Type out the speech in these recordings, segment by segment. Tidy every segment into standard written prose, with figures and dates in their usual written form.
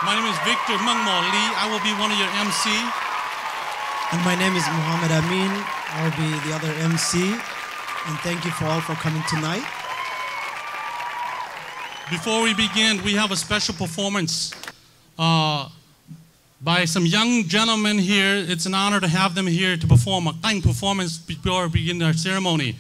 My name is Victor Mengmo Lee. I will be one of your MC. And my name is Muhammad Amin. I'll be the other MC. And thank you for all for coming tonight. Before we begin, we have a special performance by some young gentlemen here. It's an honor to have them here to perform a kind performance before we begin our ceremony.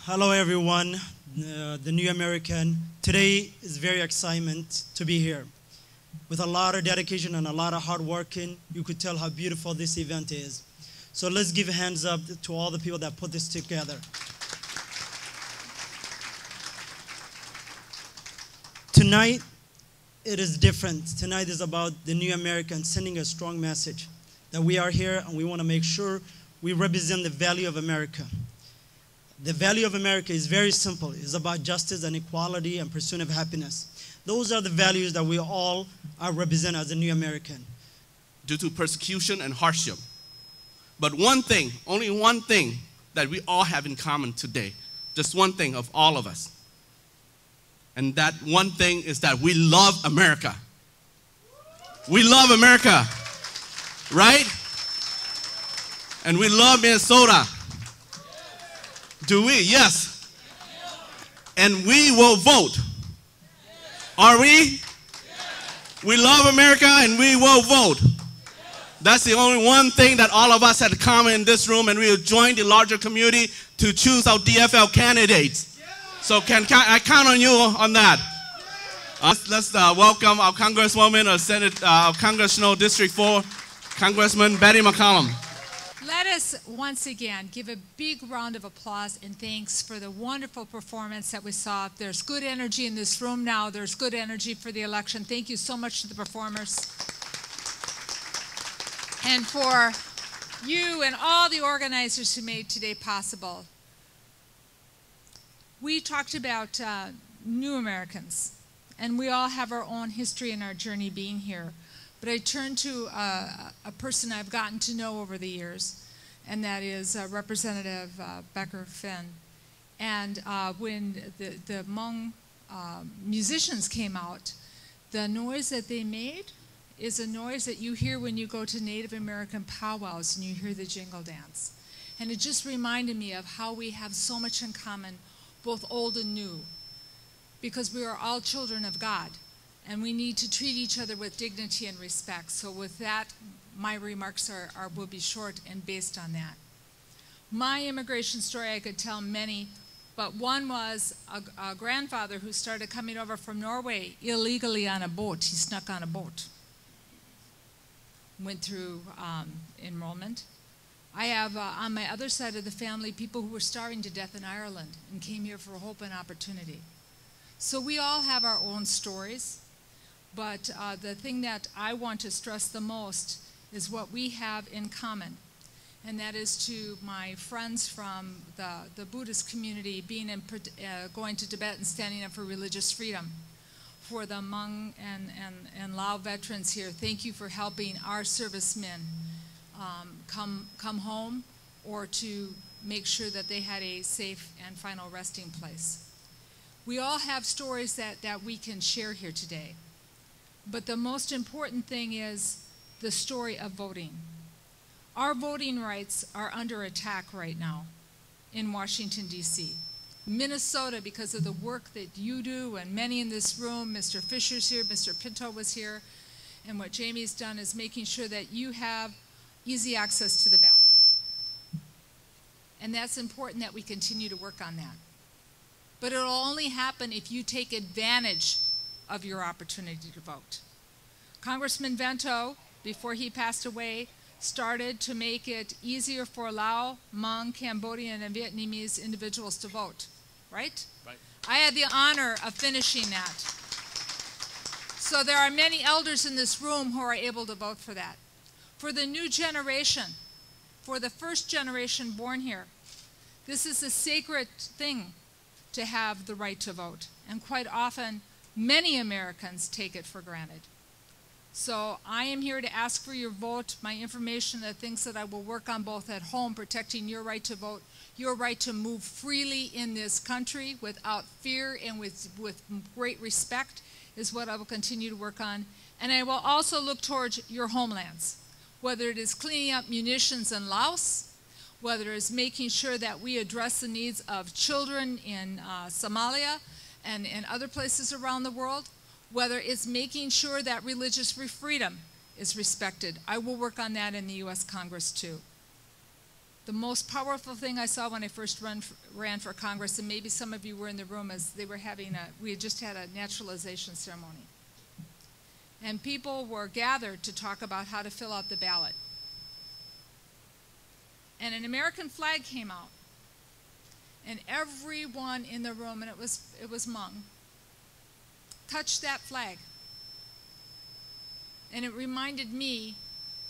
Hello everyone, the New American. Today is very excitement to be here. With a lot of dedication and a lot of hard working, you could tell how beautiful this event is. So let's give hands up to all the people that put this together. Tonight, it is different. Tonight is about the New American sending a strong message that we are here and we want to make sure we represent the value of America. The value of America is very simple. It's about justice and equality and pursuit of happiness. Those are the values that we all are represent as a New American. Due to persecution and hardship. But one thing, only one thing that we all have in common today, just one thing of all of us. And that one thing is that we love America. We love America, right? And we love Minnesota. Do we? Yes. And we will vote. Are we? We love America and we will vote. That's the only one thing that all of us had in common in this room, and we will join the larger community to choose our DFL candidates. So I count on you on that. Let's welcome our Congresswoman of Congressional District 4, Congressman Betty McCollum. Let us once again give a big round of applause and thanks for the wonderful performance that we saw. There's good energy in this room now. There's good energy for the election. Thank you so much to the performers. And for you and all the organizers who made today possible. We talked about new Americans, and we all have our own history and our journey being here. But I turn to a person I've gotten to know over the years, and that is Representative Becker Finn. And when the Hmong musicians came out, the noise that they made is a noise that you hear when you go to Native American powwows and you hear the jingle dance. And it just reminded me of how we have so much in common, both old and new, because we are all children of God. And we need to treat each other with dignity and respect. So with that, my remarks will be short and based on that. My immigration story, I could tell many, but one was a grandfather who started coming over from Norway illegally on a boat. He snuck on a boat. Went through enrollment. I have, on my other side of the family, people who were starving to death in Ireland and came here for hope and opportunity. So we all have our own stories. But the thing that I want to stress the most is what we have in common. And that is to my friends from the Buddhist community going to Tibet and standing up for religious freedom. For the Hmong and Lao veterans here, thank you for helping our servicemen come home or to make sure that they had a safe and final resting place. We all have stories that we can share here today. But the most important thing is the story of voting. Our voting rights are under attack right now in Washington, D.C. Minnesota, because of the work that you do and many in this room, Mr. Fisher's here, Mr. Pinto was here, and what Jamie's done is making sure that you have easy access to the ballot. And that's important that we continue to work on that. But it'll only happen if you take advantage of your opportunity to vote. Congressman Vento, before he passed away, started to make it easier for Lao, Hmong, Cambodian, and Vietnamese individuals to vote, right? Right. I had the honor of finishing that. So there are many elders in this room who are able to vote for that. For the new generation, for the first generation born here, this is a sacred thing to have the right to vote. And quite often, many Americans take it for granted. So I am here to ask for your vote, my information, the things that I will work on both at home, protecting your right to vote, your right to move freely in this country without fear and with great respect is what I will continue to work on. And I will also look towards your homelands, whether it is cleaning up munitions in Laos, whether it's making sure that we address the needs of children in Somalia and in other places around the world, whether it's making sure that religious freedom is respected. I will work on that in the U.S. Congress too. The most powerful thing I saw when I first ran for Congress, and maybe some of you were in the room, is we had just had a naturalization ceremony. And people were gathered to talk about how to fill out the ballot. And an American flag came out. And everyone in the room, and it was Hmong, touched that flag. And it reminded me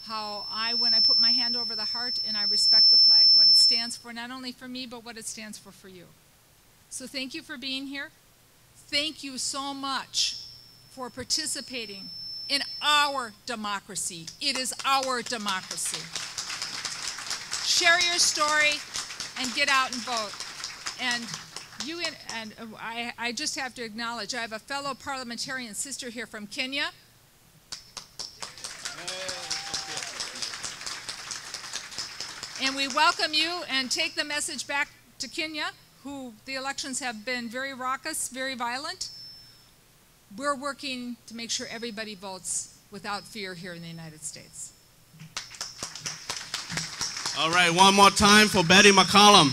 how when I put my hand over the heart and I respect the flag, what it stands for, not only for me, but what it stands for you. So thank you for being here. Thank you so much for participating in our democracy. It is our democracy. Share your story and get out and vote. And I just have to acknowledge, I have a fellow parliamentarian sister here from Kenya. And we welcome you and take the message back to Kenya, who the elections have been very raucous, very violent. We're working to make sure everybody votes without fear here in the United States. All right, one more time for Betty McCollum.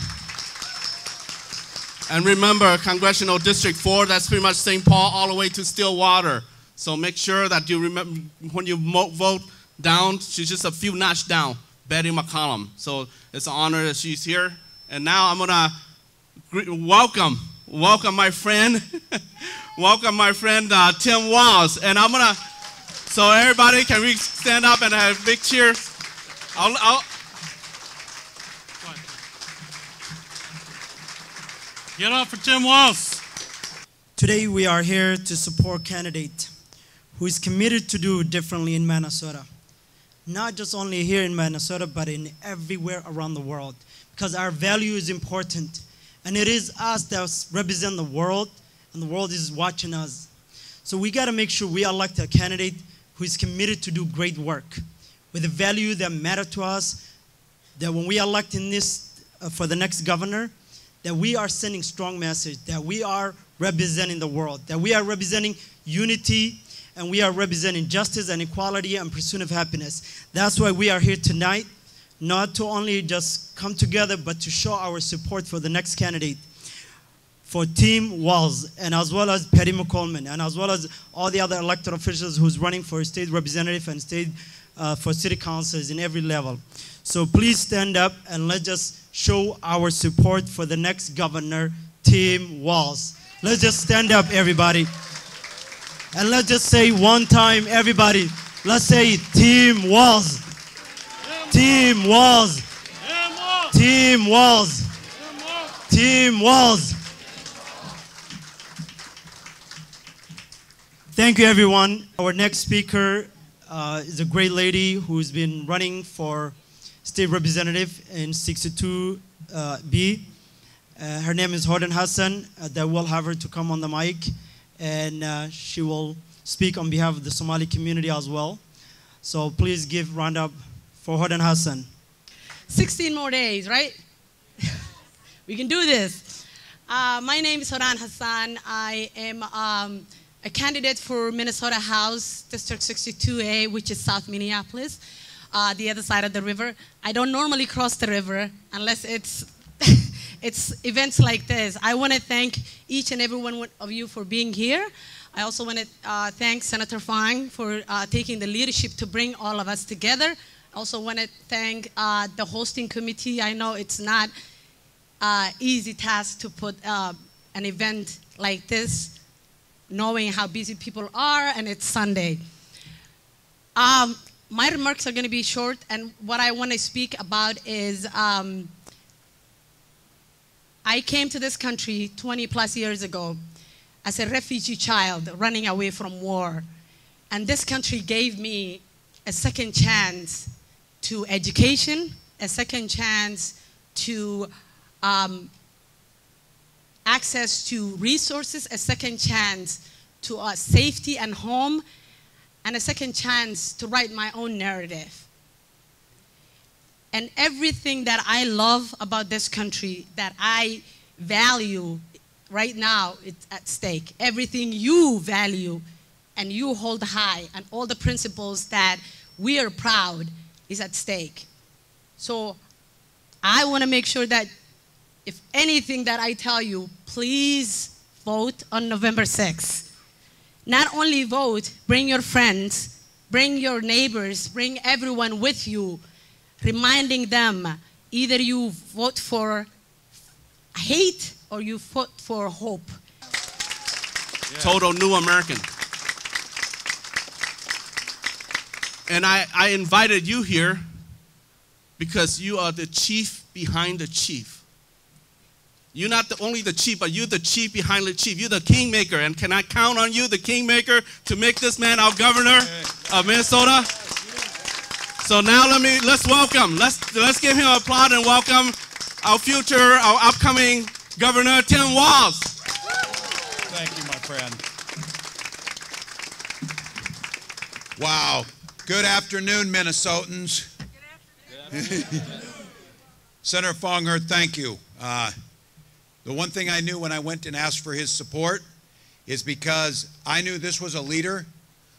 And remember, Congressional District 4, that's pretty much St. Paul all the way to Stillwater. So make sure that you remember when you vote down, she's just a few notches down, Betty McCollum. So it's an honor that she's here. And now I'm gonna welcome my friend, Tim Walz. And I'm gonna, so everybody, can we stand up and have a big cheer? Get up for Tim Walz. Today we are here to support a candidate who is committed to do differently in Minnesota. Not just only here in Minnesota, but in everywhere around the world. Because our value is important. And it is us that represent the world, and the world is watching us. So we got to make sure we elect a candidate who is committed to do great work with the value that matter to us, that when we elect in this for the next governor, that we are sending strong message, that we are representing the world, that we are representing unity, and we are representing justice and equality and pursuit of happiness. That's why we are here tonight, not to only just come together, but to show our support for the next candidate, for Tim Walz, and as well as Patty McCollum, and as well as all the other elected officials who's running for state representative and state for city councils in every level. So please stand up and let's just show our support for the next governor, Tim Walz. Let's just stand up, everybody. And let's just say one time, everybody. Let's say Tim Walz. Tim Walz. Tim Walz. Tim Walz. Thank you, everyone. Our next speaker is a great lady who's been running for state representative in 62B. Her name is Hollis Hassan. That we'll have her to come on the mic, and she will speak on behalf of the Somali community as well. So please give a round up for Hollis Hassan. 16 more days, right? We can do this. My name is Hollis Hassan. I am a candidate for Minnesota House District 62A, which is South Minneapolis, the other side of the river. I don't normally cross the river unless it's it's events like this. I want to thank each and every one of you for being here. I also want to thank Senator Fang for taking the leadership to bring all of us together. I also want to thank the hosting committee. I know it's not an easy task to put an event like this, knowing how busy people are, and it's Sunday. My remarks are going to be short, and what I want to speak about is I came to this country 20 plus years ago as a refugee child running away from war. And this country gave me a second chance to education, a second chance to access to resources, a second chance to safety and home, and a second chance to write my own narrative. And everything that I love about this country, that I value right now, it's at stake. Everything you value and you hold high, and all the principles that we are proud is at stake. So I want to make sure that if anything that I tell you, please vote on November 6th. Not only vote, bring your friends, bring your neighbors, bring everyone with you, reminding them either you vote for hate or you vote for hope. Yeah. Total new American. And I invited you here because you are the chief behind the chief. You're not only the chief, but you're the chief behind the chief. You're the kingmaker. And can I count on you, the kingmaker, to make this man our governor of Minnesota? So now let's welcome. Let's give him an applause and welcome our upcoming Governor Tim Walz. Thank you, my friend. Wow. Good afternoon, Minnesotans. Good afternoon. Senator Fonger, thank you. The one thing I knew when I went and asked for his support is because I knew this was a leader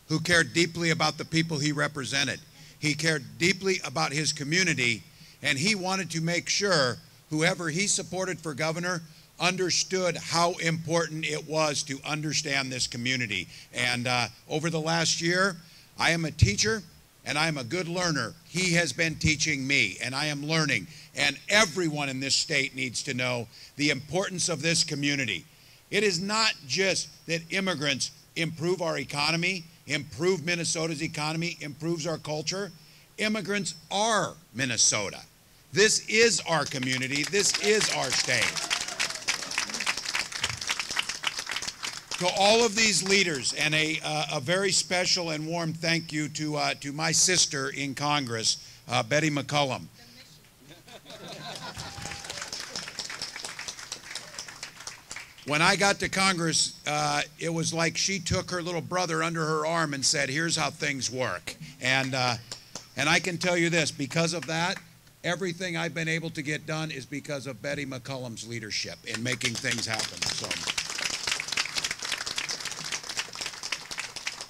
who cared deeply about the people he represented. He cared deeply about his community, and he wanted to make sure whoever he supported for governor understood how important it was to understand this community. And over the last year, I am a teacher and I am a good learner. He has been teaching me and I am learning. And everyone in this state needs to know the importance of this community. It is not just that immigrants improve our economy, improve Minnesota's economy, improves our culture. Immigrants are Minnesota. This is our community. This is our state. To all of these leaders, and a very special and warm thank you to my sister in Congress, Betty McCollum. When I got to Congress, it was like she took her little brother under her arm and said, here's how things work. And I can tell you this, because of that, everything I've been able to get done is because of Betty McCollum's leadership in making things happen. So,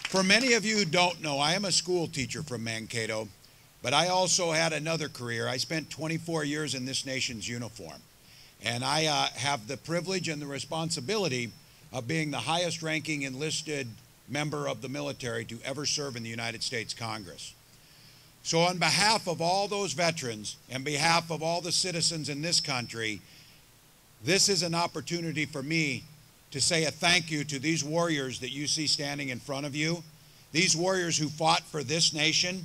for many of you who don't know, I am a school teacher from Mankato, but I also had another career. I spent 24 years in this nation's uniform. And I have the privilege and the responsibility of being the highest ranking enlisted member of the military to ever serve in the United States Congress. So on behalf of all those veterans and behalf of all the citizens in this country, this is an opportunity for me to say a thank you to these warriors that you see standing in front of you, these warriors who fought for this nation,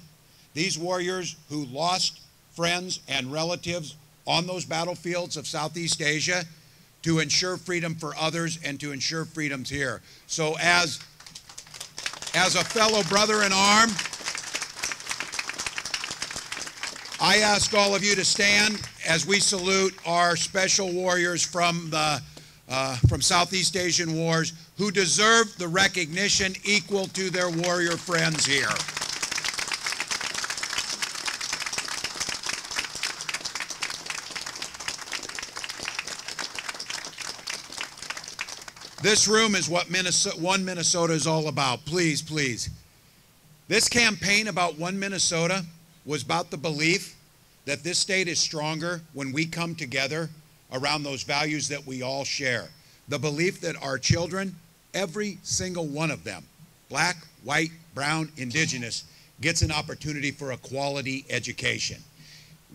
these warriors who lost friends and relatives on those battlefields of Southeast Asia to ensure freedom for others and to ensure freedoms here. So as a fellow brother in arms, I ask all of you to stand as we salute our special warriors from Southeast Asian wars who deserve the recognition equal to their warrior friends here. This room is what One Minnesota is all about. Please, please. This campaign about One Minnesota was about the belief that this state is stronger when we come together around those values that we all share. The belief that our children, every single one of them, black, white, brown, indigenous, gets an opportunity for a quality education.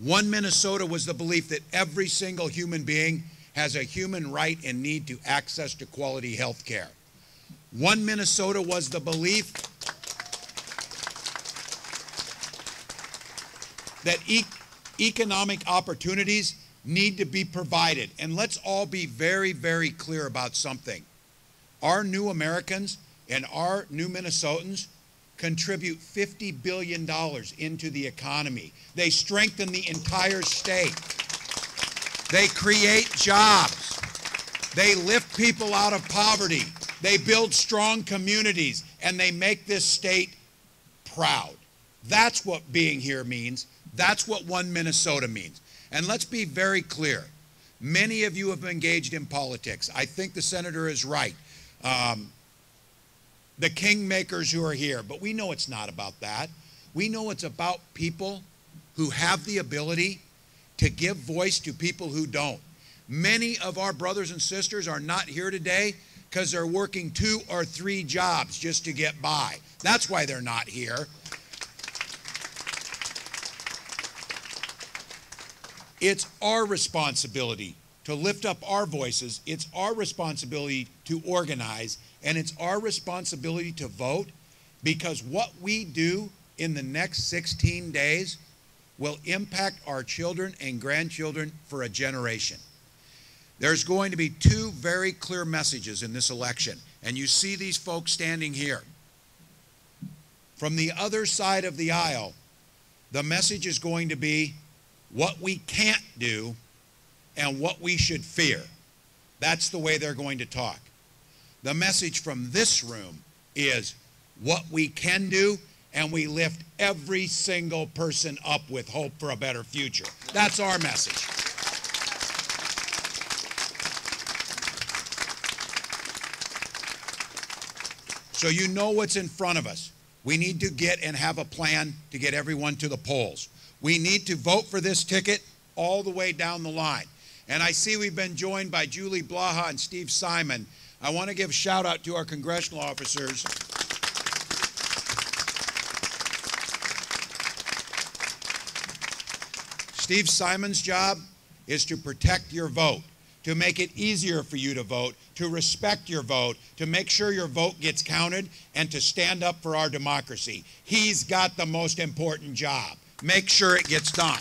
One Minnesota was the belief that every single human being has a human right and need to access to quality health care. One Minnesota was the belief that economic opportunities need to be provided. And let's all be very, very clear about something. Our new Americans and our new Minnesotans contribute $50 billion into the economy. They strengthen the entire state. They create jobs. They lift people out of poverty. They build strong communities, and they make this state proud. That's what being here means. That's what one Minnesota means. And let's be very clear. Many of you have engaged in politics. I think the senator is right. The kingmakers who are here, but we know it's not about that. We know it's about people who have the ability to give voice to people who don't. Many of our brothers and sisters are not here today because they're working 2 or 3 jobs just to get by. That's why they're not here. It's our responsibility to lift up our voices. It's our responsibility to organize, and it's our responsibility to vote, because what we do in the next 16 days will impact our children and grandchildren for a generation. There's going to be 2 very clear messages in this election, and you see these folks standing here. From the other side of the aisle, the message is going to be what we can't do and what we should fear. That's the way they're going to talk. The message from this room is what we can do, and we lift every single person up with hope for a better future. That's our message. So you know what's in front of us. We need to get and have a plan to get everyone to the polls. We need to vote for this ticket all the way down the line. And I see we've been joined by Julie Blaha and Steve Simon. I want to give a shout out to our congressional officers. Steve Simon's job is to protect your vote, to make it easier for you to vote, to respect your vote, to make sure your vote gets counted, and to stand up for our democracy. He's got the most important job. Make sure it gets done.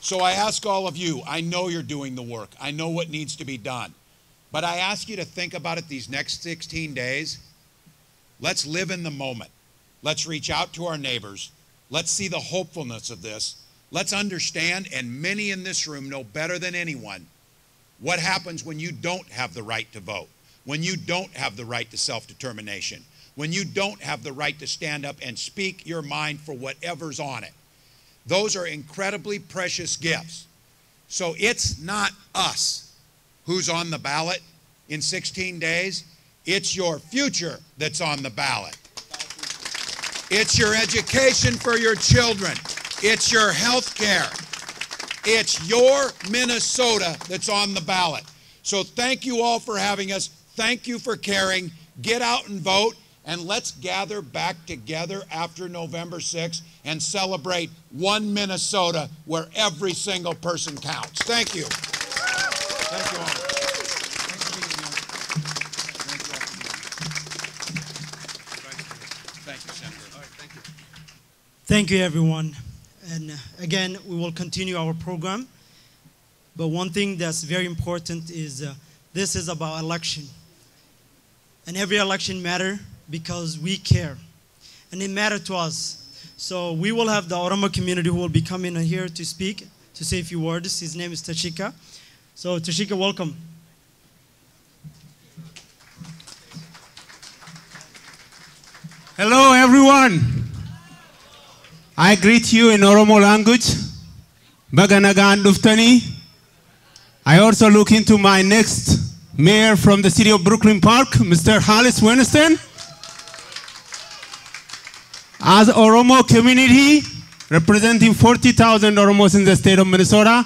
So I ask all of you, I know you're doing the work. I know what needs to be done. But I ask you to think about it these next 16 days. Let's live in the moment. Let's reach out to our neighbors. Let's see the hopefulness of this. Let's understand, and many in this room know better than anyone, what happens when you don't have the right to vote, when you don't have the right to self-determination, when you don't have the right to stand up and speak your mind for whatever's on it. Those are incredibly precious gifts. So it's not us who's on the ballot in 16 days. It's your future that's on the ballot. It's your education for your children. It's your health care. It's your Minnesota that's on the ballot. So thank you all for having us. Thank you for caring. Get out and vote, and let's gather back together after November 6th and celebrate one Minnesota where every single person counts. Thank you. Thank you all. Thank you, Senator. All right, thank you. Thank you, everyone. And again, we will continue our program. But one thing that's very important is this is about election. And every election matters because we care. And it matters to us. So we will have the Oromo community who will be coming here to speak, to say a few words. His name is Tashika. So Tashika, welcome. Hello, everyone. I greet you in Oromo language. Baganagan Duftani. I also look into my next mayor from the city of Brooklyn Park, Mr. Hollis Winston. As Oromo community, representing 40,000 Oromos in the state of Minnesota,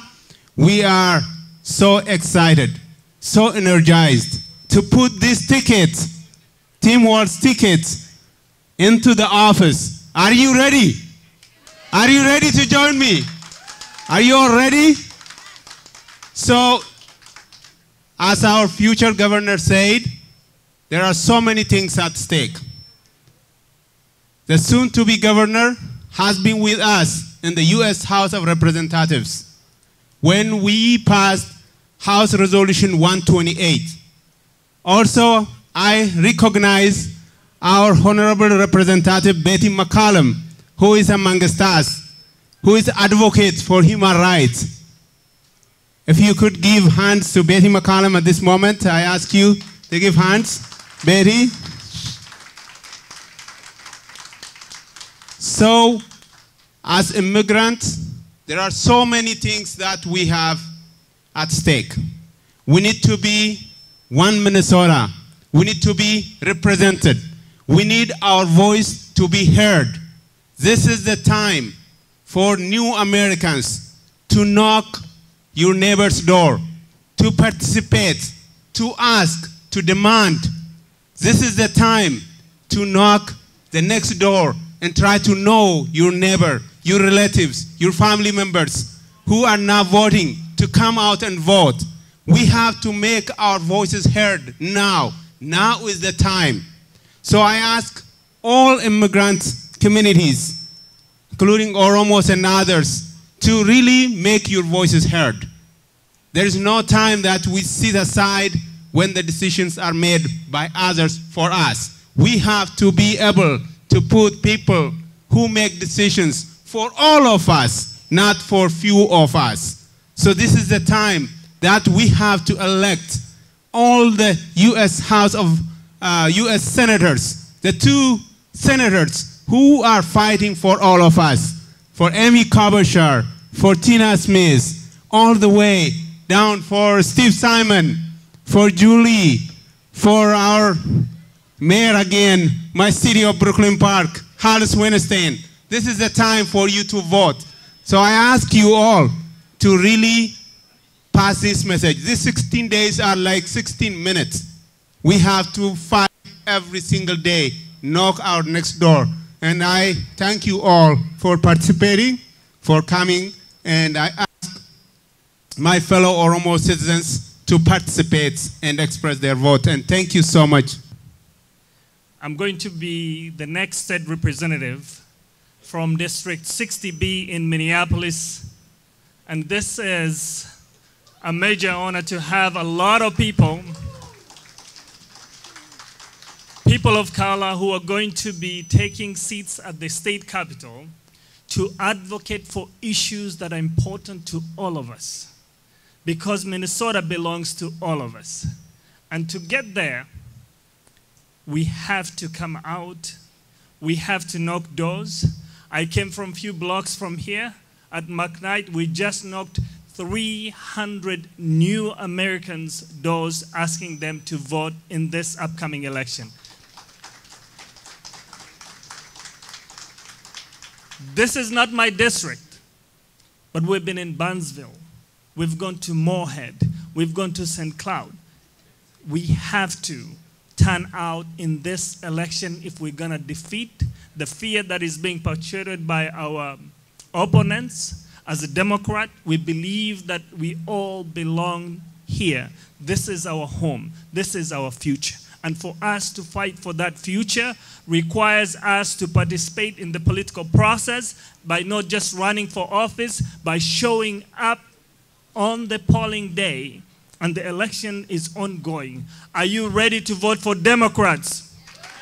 we are so excited, so energized to put these tickets, Team Walz tickets, into the office. Are you ready? Are you ready to join me? Are you all ready? So, as our future governor said, there are so many things at stake. The soon-to-be governor has been with us in the U.S. House of Representatives when we passed House Resolution 128. Also, I recognize our Honorable Representative Betty McCollum, who is amongst us, who is advocate for human rights. If you could give hands to Betty McCollum at this moment, I ask you to give hands. Betty. So, as immigrants, there are so many things that we have at stake. We need to be one Minnesota. We need to be represented. We need our voice to be heard. This is the time for new Americans to knock your neighbor's door, to participate, to ask, to demand. This is the time to knock the next door and try to know your neighbor, your relatives, your family members who are not voting to come out and vote. We have to make our voices heard now. Now is the time. So I ask all immigrant communities, including Oromos and others, to really make your voices heard. There is no time that we sit aside when the decisions are made by others for us. We have to be able to put people who make decisions for all of us, not for few of us. So this is the time that we have to elect all the U.S. House of U.S. Senators, the 2 senators who are fighting for all of us, for Amy Klobuchar, for Tina Smith, all the way down for Steve Simon, for Julie, for our mayor again, my city of Brooklyn Park, Hollis, Winston. This is the time for you to vote. So I ask you all to really pass this message. These 16 days are like 16 minutes. We have to fight every single day, knock our next door. And I thank you all for participating, for coming, and I ask my fellow Oromo citizens to participate and express their vote. And thank you so much. I'm going to be the next state representative from District 60B in Minneapolis. And this is a major honor to have a lot of people of color who are going to be taking seats at the state capitol to advocate for issues that are important to all of us. Because Minnesota belongs to all of us. And to get there, we have to come out. We have to knock doors. I came from a few blocks from here. At McKnight, we just knocked 300 new Americans' doors asking them to vote in this upcoming election. This is not my district, but we've been in Burnsville. We've gone to Moorhead. We've gone to St. Cloud. We have to turn out in this election if we're going to defeat the fear that is being portrayed by our opponents. As a Democrat, we believe that we all belong here. This is our home. This is our future. And for us to fight for that future requires us to participate in the political process by not just running for office, by showing up on the polling day. And the election is ongoing. Are you ready to vote for Democrats?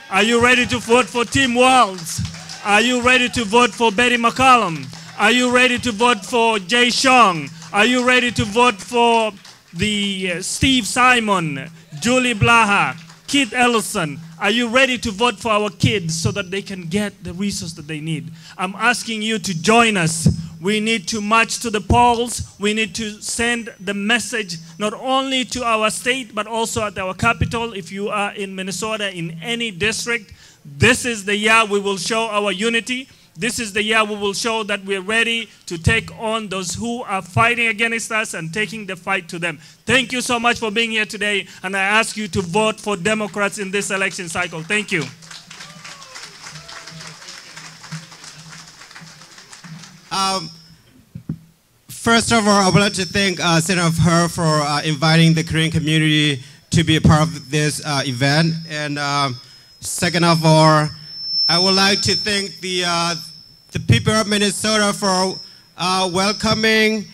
Are you ready to vote for Tim Walz? Are you ready to vote for Betty McCollum? Are you ready to vote for Jay Shong? Are you ready to vote for the Steve Simon, Julie Blaha, Keith Ellison? Are you ready to vote for our kids so that they can get the resources that they need? I'm asking you to join us. We need to march to the polls. We need to send the message not only to our state, but also at our capital. If you are in Minnesota, in any district, this is the year we will show our unity. This is the year we will show that we're ready to take on those who are fighting against us and taking the fight to them. Thank you so much for being here today, and I ask you to vote for Democrats in this election cycle. Thank you. First of all, I would like to thank Senator Her for inviting the Korean community to be a part of this event. And second of all, I would like to thank the the people of Minnesota for welcoming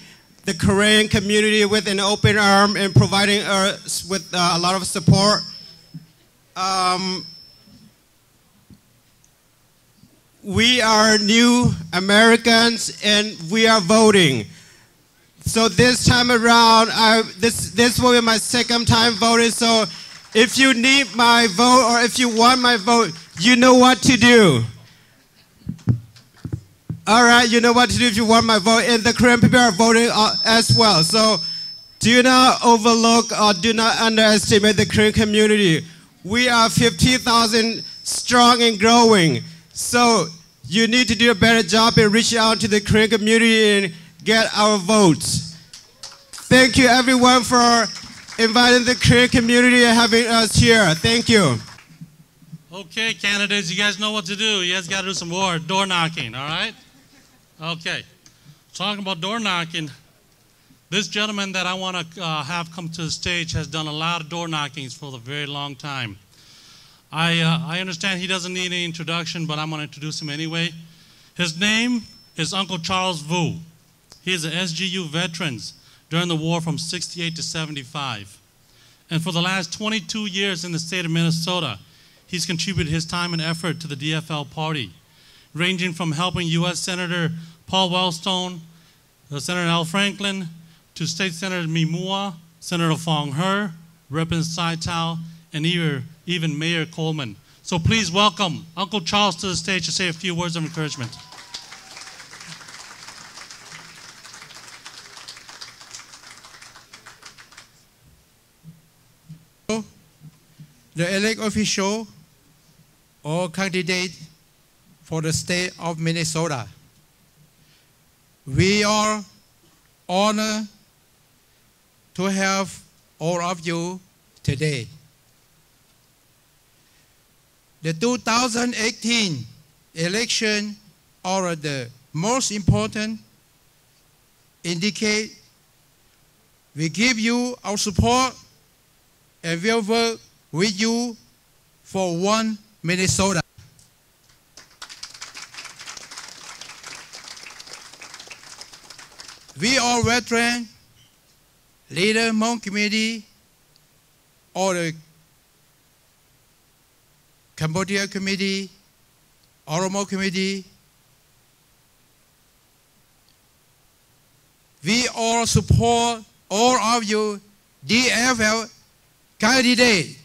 the Korean community with an open arm and providing us with a lot of support. We are new Americans and we are voting. So this time around, this will be my second time voting. So if you need my vote or if you want my vote, you know what to do. All right, you know what to do if you want my vote. And the Korean people are voting as well. So do not overlook or do not underestimate the Korean community. We are 50,000 strong and growing. So you need to do a better job in reaching out to the Korean community and get our votes. Thank you everyone for inviting the Korean community and having us here. Thank you. Okay, candidates, you guys know what to do. You guys got to do some more door knocking, all right? Okay. Talking about door knocking, this gentleman that I want to have come to the stage has done a lot of door knockings for a very long time. I understand he doesn't need any introduction, but I'm going to introduce him anyway. His name is Uncle Charles Vu. He is an SGU veteran during the war from 68 to 75. And for the last 22 years in the state of Minnesota, he's contributed his time and effort to the DFL party, ranging from helping U.S. Senator Paul Wellstone, Senator Al Franklin, to State Senator Mimua, Senator Fong He, Representative Sai Tao, and even Mayor Coleman. So please welcome Uncle Charles to the stage to say a few words of encouragement. The elected official or candidate for the state of Minnesota. We are honored to have all of you today. The 2018 election are the most important indicate we give you our support and we'll work with you for one Minnesota. We are veterans, leader among community, or the Cambodia committee, Oromo committee. We all support all of you DFL candidate.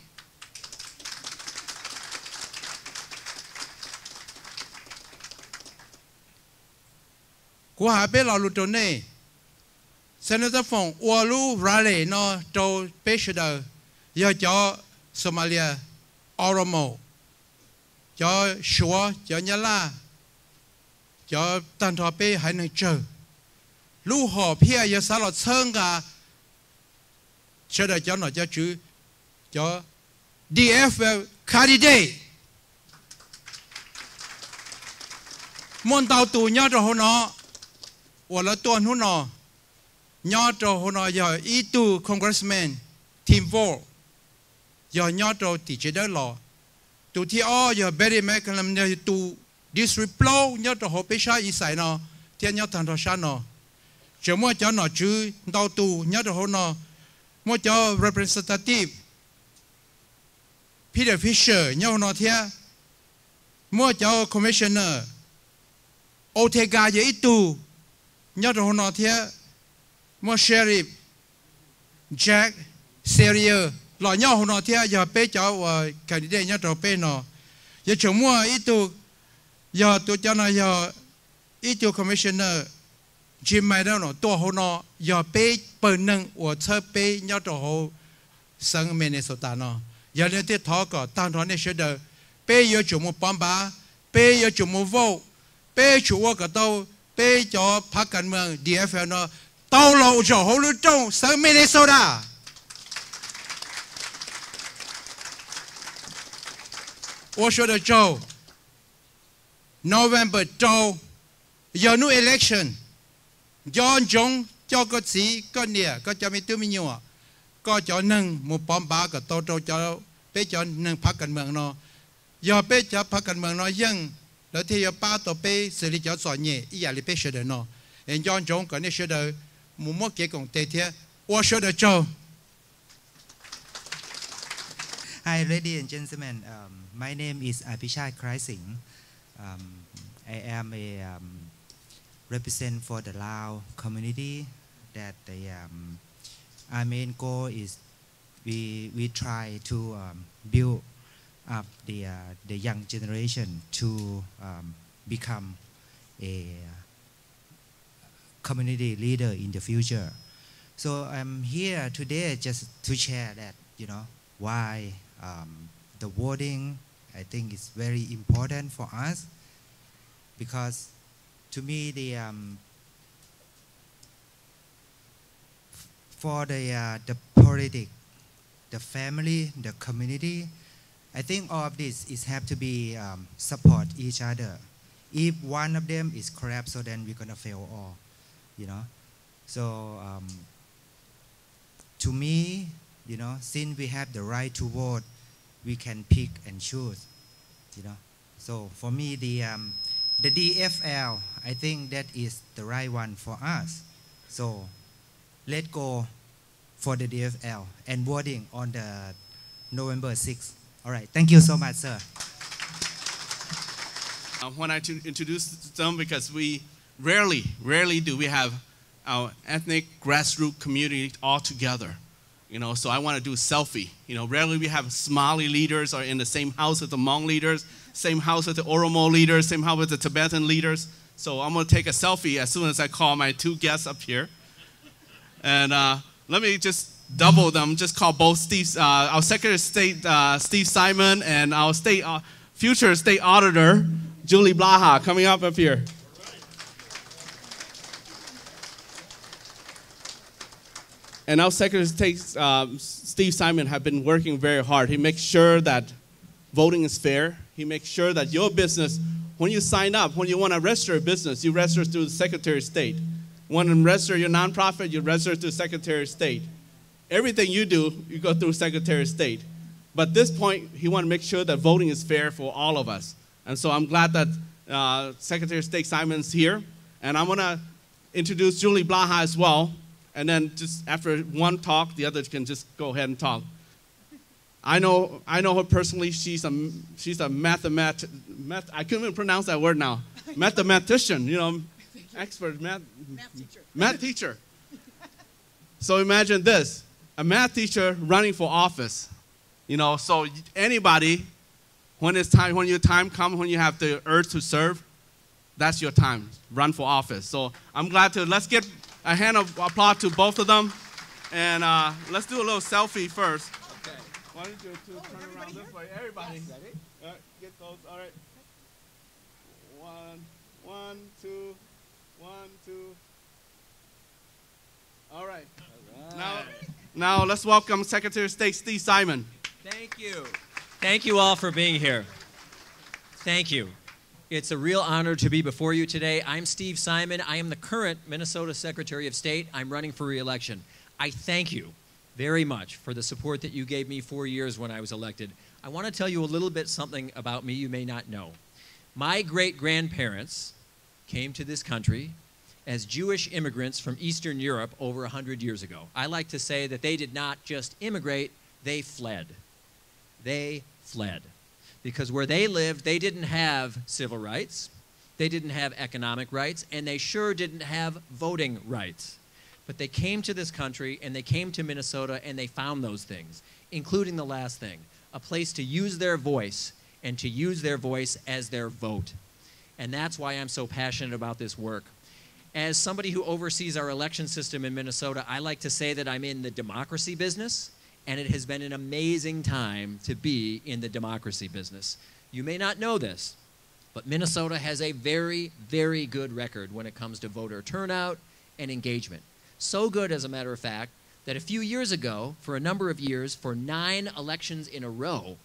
Qua bên lò lụt này, Senator Phong Walu Raleigh no to Peshada, giờ cho Somalia, Oromo, cho Shua, cho Nyala, cho Tan Thọ Pê Hải Năng Chờ, Lu Hò Pia giờ sao lọt sơn cả, cho đời cho nó cho chữ, cho DFL candidate. Môn tàu tù nhau rồi hôm nọ. 我了ตัวนู้นยอดตัวหัวหน้าอีตู congressman ทีมโวย่อยอดตัวติดเจได้หรอตัวที่อ้อยเบรรี่แมคคัลลัมเนี่ยตัว district flow ยอดตัวหัวไปใช้อีสายเนาะเทียนยอดทางทศเนาะเจ้ามั่วเจ้าหน่อจื้อดาวตัวยอดตัวหัวหน้ามั่วเจ้า representative Peter Fisher ยอดหัวหน้าเทียมั่วเจ้า commissioner โอเทกาเยอีตูnhớ rồi hôm nọ thế, mua sheriff Jack Serier, lọ nhớ hôm nọ thế giờ bé cháu candidate nhớ rồi bé nọ, giờ chúng mua ít tu, giờ tôi cho nó giờ ít tu commissioner Jim Mai đó nọ, tôi hôm nọ giờ bé bận nâng, 我车bé nhớ rồi hồ sang Minnesota nọ, giờ nên thế thọ có tăng thọ này sẽ được, bé giờ chúng mua bom ba, bé giờ chúng mua vote, bé chủ mua cái đâu 被叫拍干门 DFL 呢，到了就好了中，上 Minnesota。我说的州 ，November 州有 new election， ย้อนจงเจ้าก็สีก็เนี่ยก็จะมีตัวมีอยู่ก็จะหนึ่งหมู่ปอมบ้ากับโตจะไปจะหนึ่งพักกันเมืองเนาะอย่าไปจะพักกันเมืองเนาะยัง แล้วที่ยาป้าต่อไปสิริจอสอนเนี่ยอีอยากลิเปเชเดนอเอ็นย้อนจงก่อนเนี่ยเชเดหมู่มั่วเกี่ยของเตเทียว่าเชเดโจ Hi, ladies and gentlemen. My name is Abhishek Krising. I am a represent for the Lao community. That our main goal is we try to build up the young generation to become a community leader in the future. So I'm here today just to share that why the voting I think is very important for us, because to me for the politics, the family, the community, I think all of this is have to be support each other. If one of them is corrupt, so then we're gonna fail all, So to me, since we have the right to vote, we can pick and choose, So for me, the DFL, I think that is the right one for us. So let's go for the DFL and voting on the November 6th. All right, thank you so much, sir. I want to introduce them because we rarely do we have our ethnic grassroots community all together. So I want to do a selfie. Rarely we have Somali leaders or in the same house as the Hmong leaders, same house as the Oromo leaders, same house with the Tibetan leaders. So I'm going to take a selfie as soon as I call my two guests up here. And let me just double them. Just call both our Secretary of State, Steve Simon, and our future State Auditor, Julie Blaha, coming up here. And our Secretary of State, Steve Simon, have been working very hard. He makes sure that voting is fair. He makes sure that your business, when you sign up, when you want to register a business, you register through the Secretary of State. Want to register your nonprofit, you register through the Secretary of State. Everything you do, you go through Secretary of State. But at this point, he wants to make sure that voting is fair for all of us. And so I'm glad that Secretary of State Simon's here. And I'm going to introduce Julie Blaha as well. And then just after one talk, the others can just go ahead and talk. I know her personally. She's a I couldn't even pronounce that word now. Mathematician, expert math teacher. So imagine this: a math teacher running for office. So anybody, when your time comes, when you have the urge to serve, that's your time. Run for office. So I'm glad let's get a hand of applause to both of them. And let's do a little selfie first. Okay. Why don't you turn around this way? Everybody. All right, get close. All right. One, two. All right. Now let's welcome Secretary of State Steve Simon. Thank you. Thank you all for being here. Thank you. It's a real honor to be before you today. I'm Steve Simon. I am the current Minnesota Secretary of State. I'm running for re-election. I thank you very much for the support that you gave me 4 years when I was elected. I want to tell you a little bit something about me you may not know. My great-grandparents came to this country as Jewish immigrants from Eastern Europe over 100 years ago. I like to say that they did not just immigrate, they fled. They fled. Because where they lived, they didn't have civil rights, they didn't have economic rights, and they sure didn't have voting rights. But they came to this country, and they came to Minnesota, and they found those things, including the last thing, a place to use their voice, and to use their voice as their vote. And that's why I'm so passionate about this work. As somebody who oversees our election system in Minnesota, I like to say that I'm in the democracy business, and it has been an amazing time to be in the democracy business. You may not know this, but Minnesota has a very, very good record when it comes to voter turnout and engagement. So good, as a matter of fact, that a few years ago, for a number of years, for 9 elections in a row,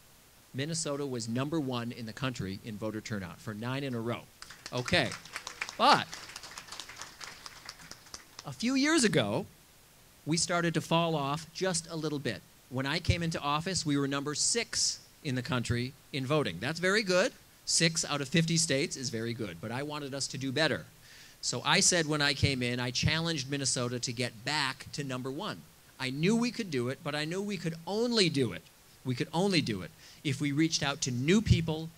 Minnesota was #1 in the country in voter turnout, for 9 in a row. Okay, but a few years ago, we started to fall off just a little bit. When I came into office, we were #6 in the country in voting. That's very good. 6 out of 50 states is very good, but I wanted us to do better. So I said when I came in, I challenged Minnesota to get back to number 1. I knew we could do it, but I knew we could only do it. We could only do it if we reached out to new people,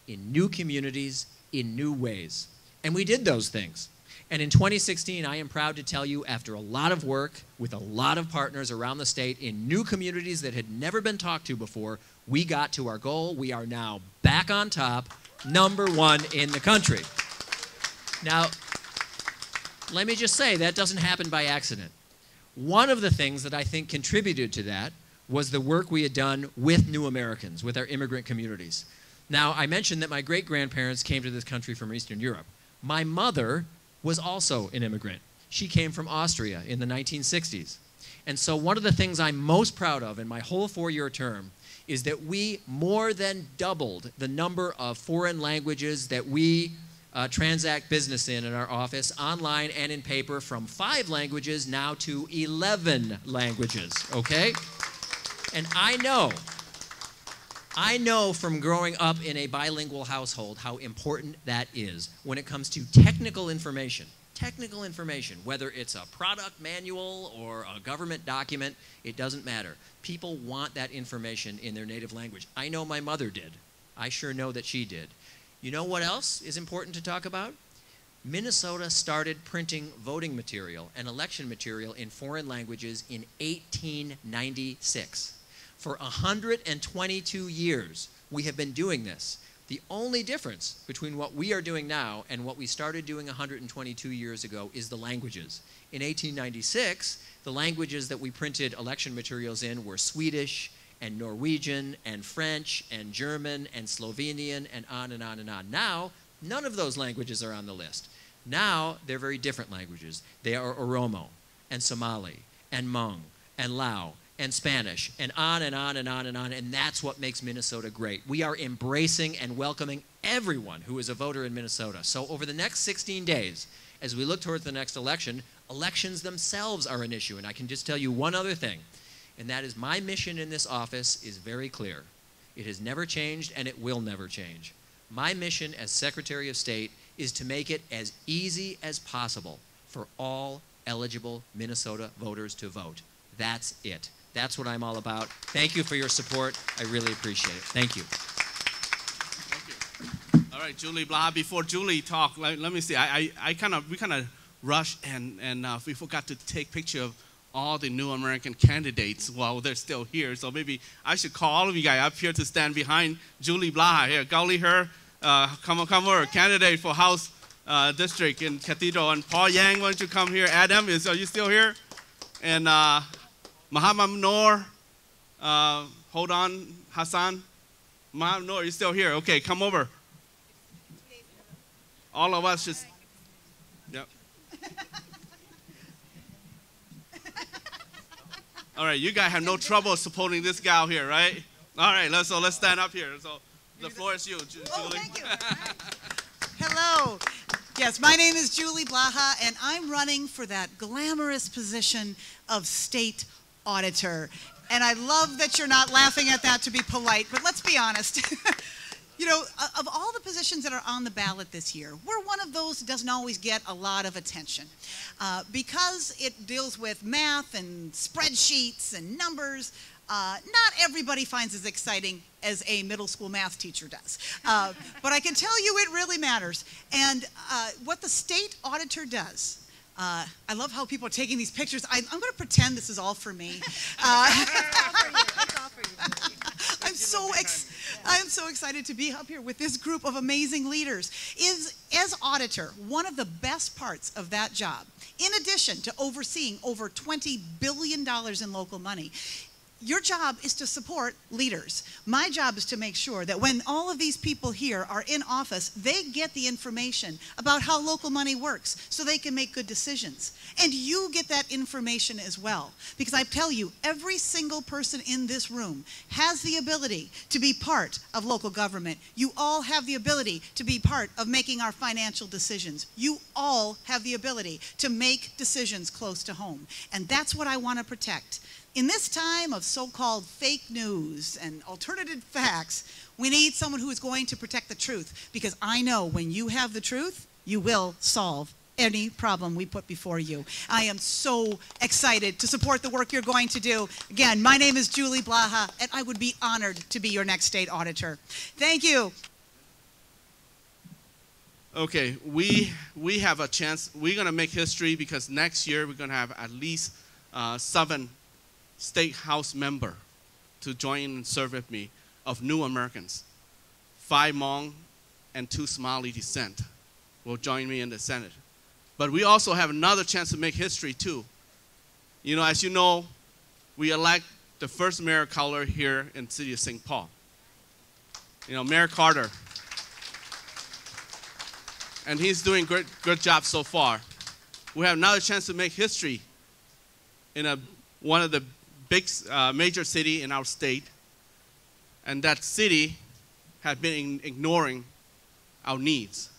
in new communities, in new ways. And we did those things. And in 2016, I am proud to tell you, after a lot of work with a lot of partners around the state in new communities that had never been talked to before, we got to our goal. We are now back on top, number 1 in the country. Now, let me just say, that doesn't happen by accident. One of the things that I think contributed to that was the work we had done with new Americans, with our immigrant communities. Now, I mentioned that my great-grandparents came to this country from Eastern Europe. My mother was also an immigrant. She came from Austria in the 1960s. And so one of the things I'm most proud of in my whole 4-year term is that we more than doubled the number of foreign languages that we transact business in our office, online and in paper, from 5 languages now to 11 languages, okay? And I know from growing up in a bilingual household how important that is when it comes to technical information, whether it's a product manual or a government document, it doesn't matter. People want that information in their native language. I know my mother did. I sure know that she did. You know what else is important to talk about? Minnesota started printing voting material and election material in foreign languages in 1896. For 122 years, we have been doing this. The only difference between what we are doing now and what we started doing 122 years ago is the languages. In 1896, the languages that we printed election materials in were Swedish and Norwegian and French and German and Slovenian and on and on and on. Now, none of those languages are on the list. Now, they're very different languages. They are Oromo and Somali and Hmong and Lao and Spanish, and on and on and on and on, and that's what makes Minnesota great. We are embracing and welcoming everyone who is a voter in Minnesota. So over the next 16 days, as we look towards the next election, elections themselves are an issue, and I can just tell you one other thing, and that is my mission in this office is very clear. It has never changed, and it will never change. My mission as Secretary of State is to make it as easy as possible for all eligible Minnesota voters to vote. That's it. That's what I'm all about. Thank you for your support. I really appreciate it. Thank you. Thank you. All right, Julie Blaha. Before Julie talk, let me see. We kind of rushed and we forgot to take picture of all the new American candidates while they're still here. So maybe I should call all of you guys up here to stand behind Julie Blaha here. Gauli her, come over, candidate for House District in Cathedral. And Paul Yang, why don't you come here? Adam, are you still here? And Muhammad Noor, hold on, Hassan. Muhammad Noor, you're still here. Okay, come over. All of us just, yep. All right, you guys have no trouble supporting this gal here, right? All right, let's stand up here. So the floor is you, Julie. Oh, thank you. Hello. Yes, my name is Julie Blaha, and I'm running for that glamorous position of state auditor. And I love that you're not laughing at that to be polite, but let's be honest. You know, of all the positions that are on the ballot this year, we're one of those that doesn't always get a lot of attention. Because it deals with math and spreadsheets and numbers, not everybody finds it as exciting as a middle school math teacher does. But I can tell you it really matters. And what the state auditor does, I love how people are taking these pictures. I'm going to pretend this is all for me. I'm so excited to be up here with this group of amazing leaders. As auditor, one of the best parts of that job, in addition to overseeing over $20 billion in local money, your job is to support leaders. My job is to make sure that when all of these people here are in office, they get the information about how local money works so they can make good decisions. And you get that information as well. Because I tell you, every single person in this room has the ability to be part of local government. You all have the ability to be part of making our financial decisions. You all have the ability to make decisions close to home. And that's what I want to protect. In this time of so-called fake news and alternative facts, we need someone who is going to protect the truth, because I know when you have the truth, you will solve any problem we put before you. I am so excited to support the work you're going to do. Again, my name is Julie Blaha, and I would be honored to be your next state auditor. Thank you. Okay, we have a chance. We're going to make history because next year we're going to have at least 7 state house members to join and serve with me of new Americans. 5 Hmong and 2 Somali descent will join me in the Senate. But we also have another chance to make history too. You know, as you know, we elect the first mayor of color here in the city of St. Paul. You know, Mayor Carter. And he's doing good job so far. We have another chance to make history in one of the big major city in our state. And that city has been ignoring our needs.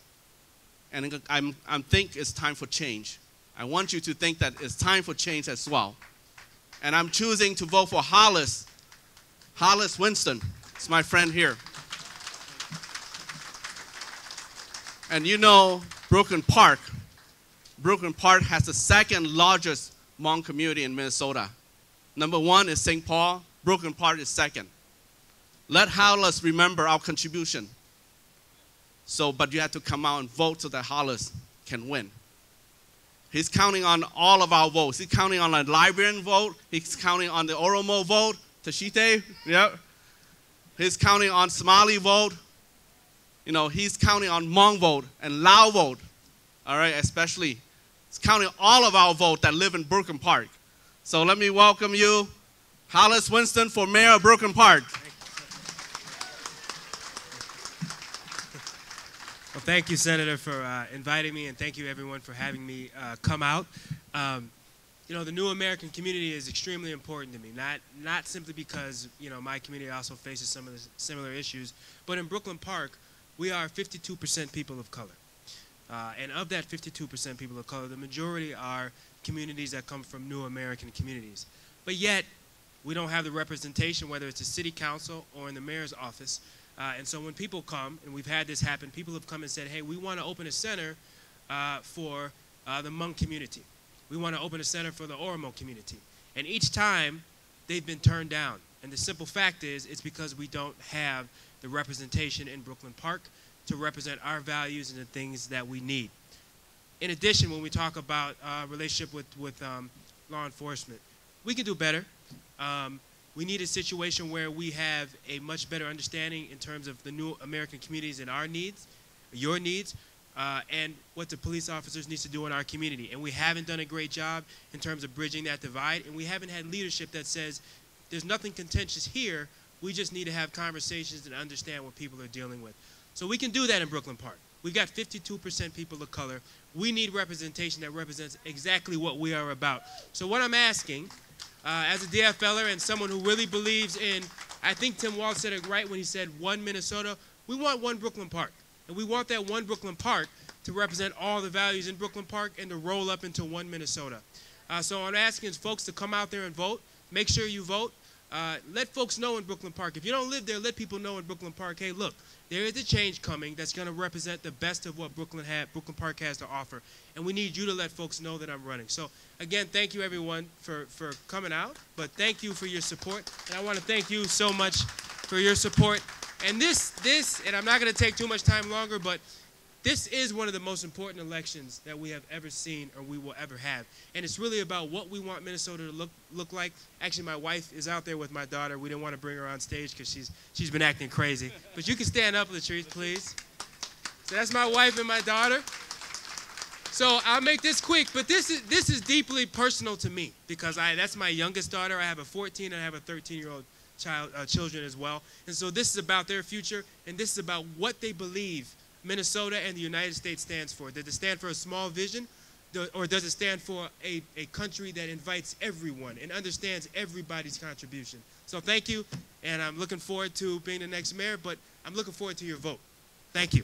And I think it's time for change. I want you to think that it's time for change as well. And I'm choosing to vote for Hollis. Hollis Winston. It's my friend here. And you know Brooklyn Park. Brooklyn Park has the 2nd largest Hmong community in Minnesota. Number 1 is St. Paul. Brooklyn Park is 2nd. Let Hollis remember our contribution. But you have to come out and vote so that Hollis can win. He's counting on all of our votes. He's counting on the Liberian vote. He's counting on the Oromo vote. Tashite, yeah. He's counting on Somali vote. You know, he's counting on Hmong vote and Lao vote. All right, especially. He's counting all of our vote that live in Brooklyn Park. So let me welcome you, Hollis Winston, for Mayor of Brooklyn Park. Well, thank you, Senator, for inviting me, and thank you, everyone, for having me come out. You know, the new American community is extremely important to me, not simply because, you know, my community also faces some of the similar issues, but in Brooklyn Park, we are 52% people of color. And of that 52% people of color, the majority are communities that come from new American communities. But yet, we don't have the representation, whether it's a city council or in the mayor's office. And so when people come, and we've had this happen, people have come and said, hey, we want to open a center for the Hmong community. We want to open a center for the Oromo community. And each time, they've been turned down. And the simple fact is, it's because we don't have the representation in Brooklyn Park to represent our values and the things that we need. In addition, when we talk about relationship with law enforcement, we can do better. We need a situation where we have a much better understanding in terms of the new American communities and our needs, your needs, and what the police officers need to do in our community. And we haven't done a great job in terms of bridging that divide, and we haven't had leadership that says, there's nothing contentious here, we just need to have conversations and understand what people are dealing with. So we can do that in Brooklyn Park. We've got 52% people of color. We need representation that represents exactly what we are about. So what I'm asking, as a DFLer and someone who really believes in, I think Tim Walz said it right when he said one Minnesota, we want one Brooklyn Park. And we want that one Brooklyn Park to represent all the values in Brooklyn Park and to roll up into one Minnesota. So I'm asking folks to come out there and vote. Make sure you vote. Let folks know in Brooklyn Park. If you don't live there, let people know in Brooklyn Park, hey, look, there is a change coming that's going to represent the best of what Brooklyn Park has to offer. And we need you to let folks know that I'm running. So, again, thank you, everyone, for coming out. But thank you for your support. And I want to thank you so much for your support. And this, and I'm not going to take too much time longer, but this is one of the most important elections that we have ever seen or we will ever have. And it's really about what we want Minnesota to look like. Actually, my wife is out there with my daughter. We didn't want to bring her on stage because she's been acting crazy. But you can stand up, Latrice, please. So that's my wife and my daughter. So I'll make this quick, but this is deeply personal to me because that's my youngest daughter. I have a 14 and I have a 13-year-old children as well. And so this is about their future, and this is about what they believe Minnesota and the United States stands for. Does it stand for a small vision, or does it stand for a country that invites everyone and understands everybody's contribution? So thank you, and I'm looking forward to being the next mayor, but I'm looking forward to your vote. Thank you.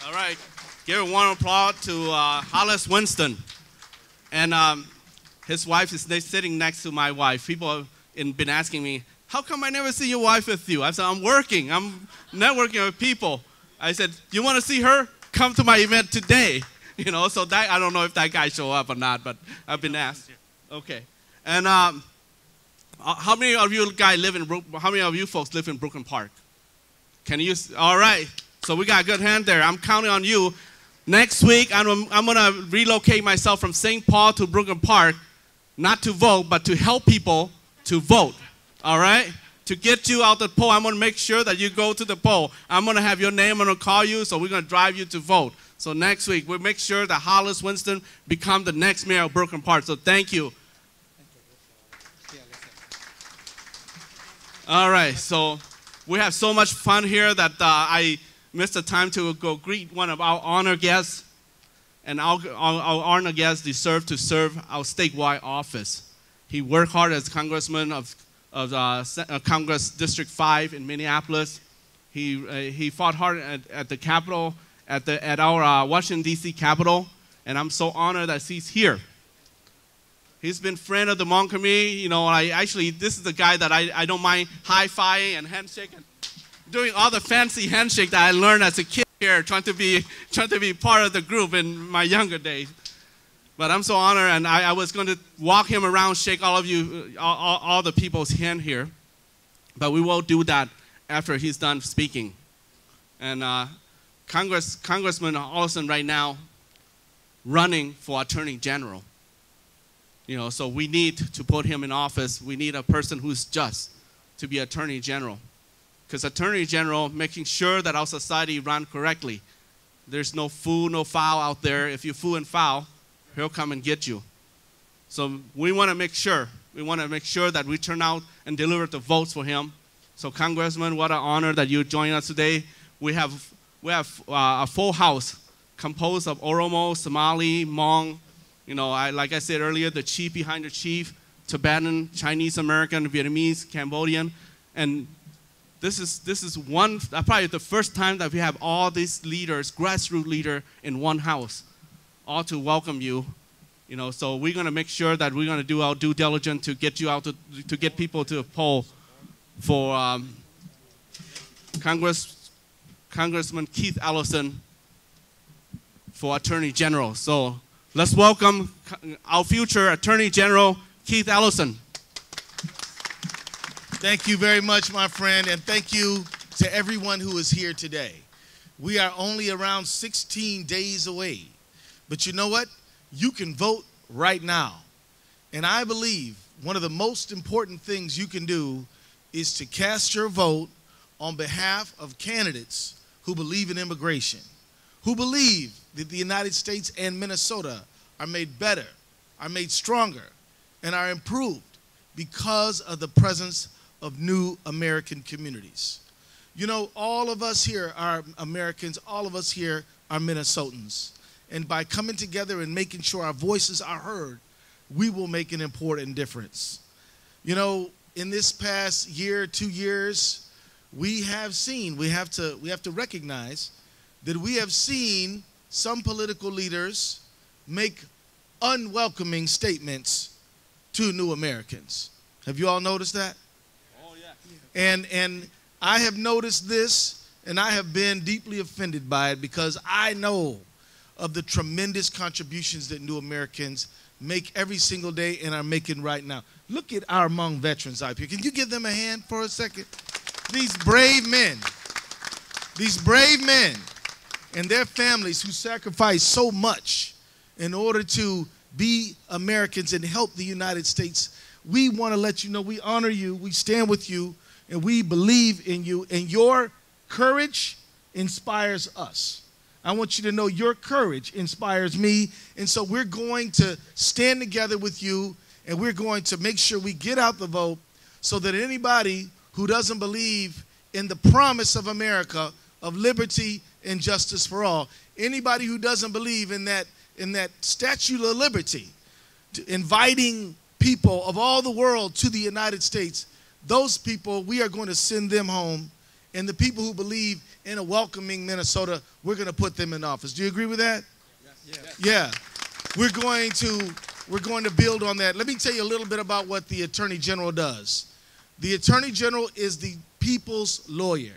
All right. Give a warm applause to Hollis Winston. And his wife is sitting next to my wife. People have been asking me, how come I never see your wife with you? I said, I'm working. I'm networking with people. I said, you want to see her? Come to my event today. You know, so that, I don't know if that guy show up or not, but I've been asked. Okay. And how many of you guys live in how many of you folks live in Brooklyn Park? Can you? All right. So we got a good hand there. I'm counting on you. Next week, I'm going to relocate myself from St. Paul to Brooklyn Park, not to vote, but to help people to vote. All right? To get you out the poll, I'm going to make sure that you go to the poll. I'm going to have your name. I'm going to call you, so we're going to drive you to vote. So next week, we'll make sure that Hollis, Winston become the next mayor of Brooklyn Park. So thank you. All right, so we have so much fun here that I missed the time to go greet one of our honored guests. And our honored guest deserves to serve our statewide office. He worked hard as congressman of Congress District 5 in Minneapolis. He fought hard at the Capitol, at our Washington, D.C. Capitol, and I'm so honored that he's here. He's been friend of the Hmong community. You know, this is the guy that I don't mind high-fiving and handshaking, doing all the fancy handshake that I learned as a kid here, trying to be part of the group in my younger days. But I'm so honored, and I was going to walk him around, shake all of you, all the people's hand here. But we will do that after he's done speaking. And Congressman Ellison right now running for Attorney General. You know, so we need to put him in office. We need a person who's just to be Attorney General. Because Attorney General, making sure that our society run correctly. There's no fool, no foul out there. If you fool and foul, he'll come and get you. So we want to make sure. We want to make sure that we turn out and deliver the votes for him. So Congressman, what an honor that you join us today. We have a full house composed of Oromo, Somali, Hmong. You know, like I said earlier, the chief behind the chief, Tibetan, Chinese American, Vietnamese, Cambodian, and this is one probably the first time that we have all these leaders, grassroots leaders, in one house, all to welcome you. You know, so we're going to make sure that we're going to do our due diligence to get you out to get people to the poll for Congressman Keith Ellison for Attorney General. So let's welcome our future Attorney General, Keith Ellison. Thank you very much, my friend, and thank you to everyone who is here today. We are only around 16 days away, but you know what? You can vote right now. And I believe one of the most important things you can do is to cast your vote on behalf of candidates who believe in immigration, who believe that the United States and Minnesota are made better, are made stronger, and are improved because of the presence of new American communities. You know, all of us here are Americans, all of us here are Minnesotans. And by coming together and making sure our voices are heard, we will make an important difference. You know, in this past year, 2 years, we have to recognize that we have seen some political leaders make unwelcoming statements to new Americans. Have you all noticed that? Oh, yeah. And I have noticed this, and I have been deeply offended by it because I know of the tremendous contributions that new Americans make every single day and are making right now. Look at our Hmong veterans out here. Can you give them a hand for a second? These brave men and their families who sacrifice so much in order to be Americans and help the United States. We want to let you know we honor you, we stand with you, and we believe in you, and your courage inspires us. I want you to know your courage inspires me, and so we're going to stand together with you, and we're going to make sure we get out the vote so that anybody who doesn't believe in the promise of America, of liberty and justice for all, anybody who doesn't believe in that Statue of Liberty, inviting people of all the world to the United States, those people, we are going to send them home. And the people who believe in a welcoming Minnesota, we're going to put them in office. Do you agree with that? Yes. Yeah. We're going to we're going to build on that. Let me tell you a little bit about what the Attorney General does. The Attorney General is the people's lawyer.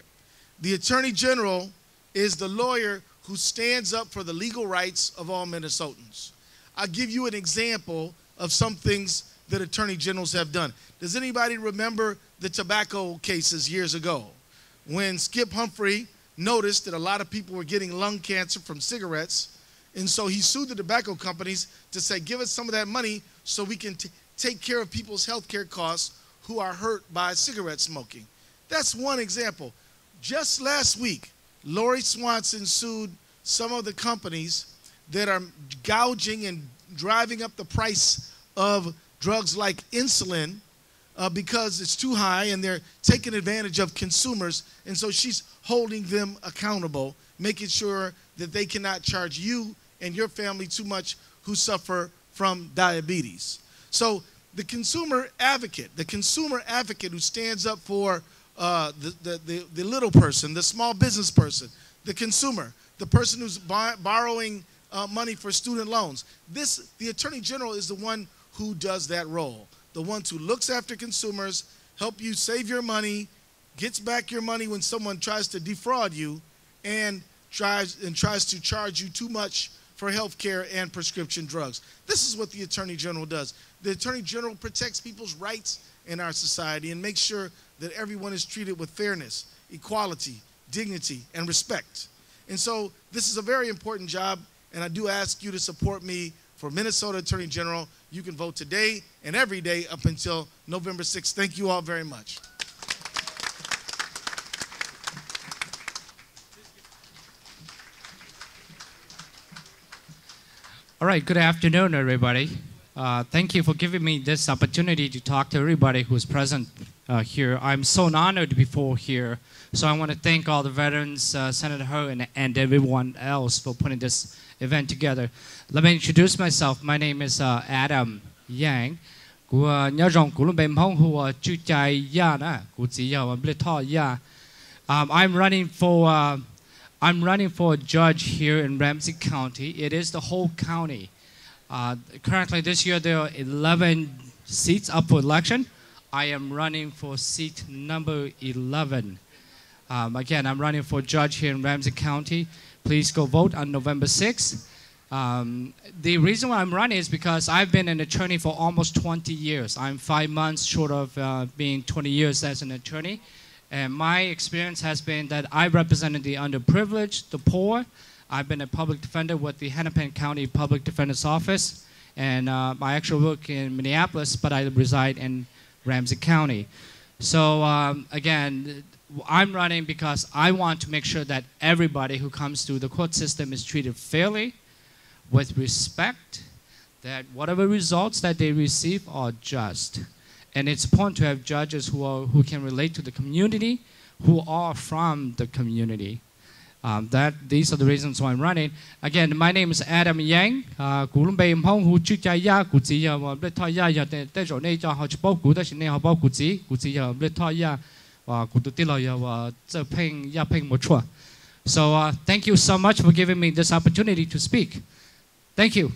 The Attorney General is the lawyer who stands up for the legal rights of all Minnesotans. I'll give you an example of some things that Attorney Generals have done. Does anybody remember the tobacco cases years ago when Skip Humphrey noticed that a lot of people were getting lung cancer from cigarettes, and so he sued the tobacco companies to say, give us some of that money so we can take care of people's health care costs who are hurt by cigarette smoking. That's one example. Just last week, Lori Swanson sued some of the companies that are gouging and driving up the price of drugs like insulin because it's too high and they're taking advantage of consumers. And so she's holding them accountable, making sure that they cannot charge you and your family too much who suffer from diabetes. So the consumer advocate who stands up for the little person, the small business person, the consumer, the person who's borrowing money for student loans. The Attorney General is the one who does that role, the one who looks after consumers, help you save your money, gets back your money when someone tries to defraud you, and tries to charge you too much for health care and prescription drugs. This is what the Attorney General does. The Attorney General protects people's rights in our society and makes sure that everyone is treated with fairness, equality, dignity, and respect. And so this is a very important job, and I do ask you to support me for Minnesota Attorney General. You can vote today and every day up until November 6th. Thank you all very much. All right, good afternoon, everybody. Thank you for giving me this opportunity to talk to everybody who's present here. I'm so honored to be here. So I want to thank all the veterans, Senator Ho, and everyone else for putting this event together. Let me introduce myself. My name is Adam Yang. I'm running for a judge here in Ramsey County. It is the whole county. Currently this year there are 11 seats up for election. I am running for seat number 11. Again, I'm running for judge here in Ramsey County. Please go vote on November 6th. The reason why I'm running is because I've been an attorney for almost 20 years. I'm 5 months short of being 20 years as an attorney. And my experience has been that I represented the underprivileged, the poor. I've been a public defender with the Hennepin County Public Defender's Office. And I actually work in Minneapolis, but I reside in Ramsey County. So again, I'm running because I want to make sure that everybody who comes through the court system is treated fairly, with respect, that whatever results that they receive are just. And it's important to have judges who can relate to the community, who are from the community. These are the reasons why I'm running. Again, my name is Adam Yang. So thank you so much for giving me this opportunity to speak. Thank you.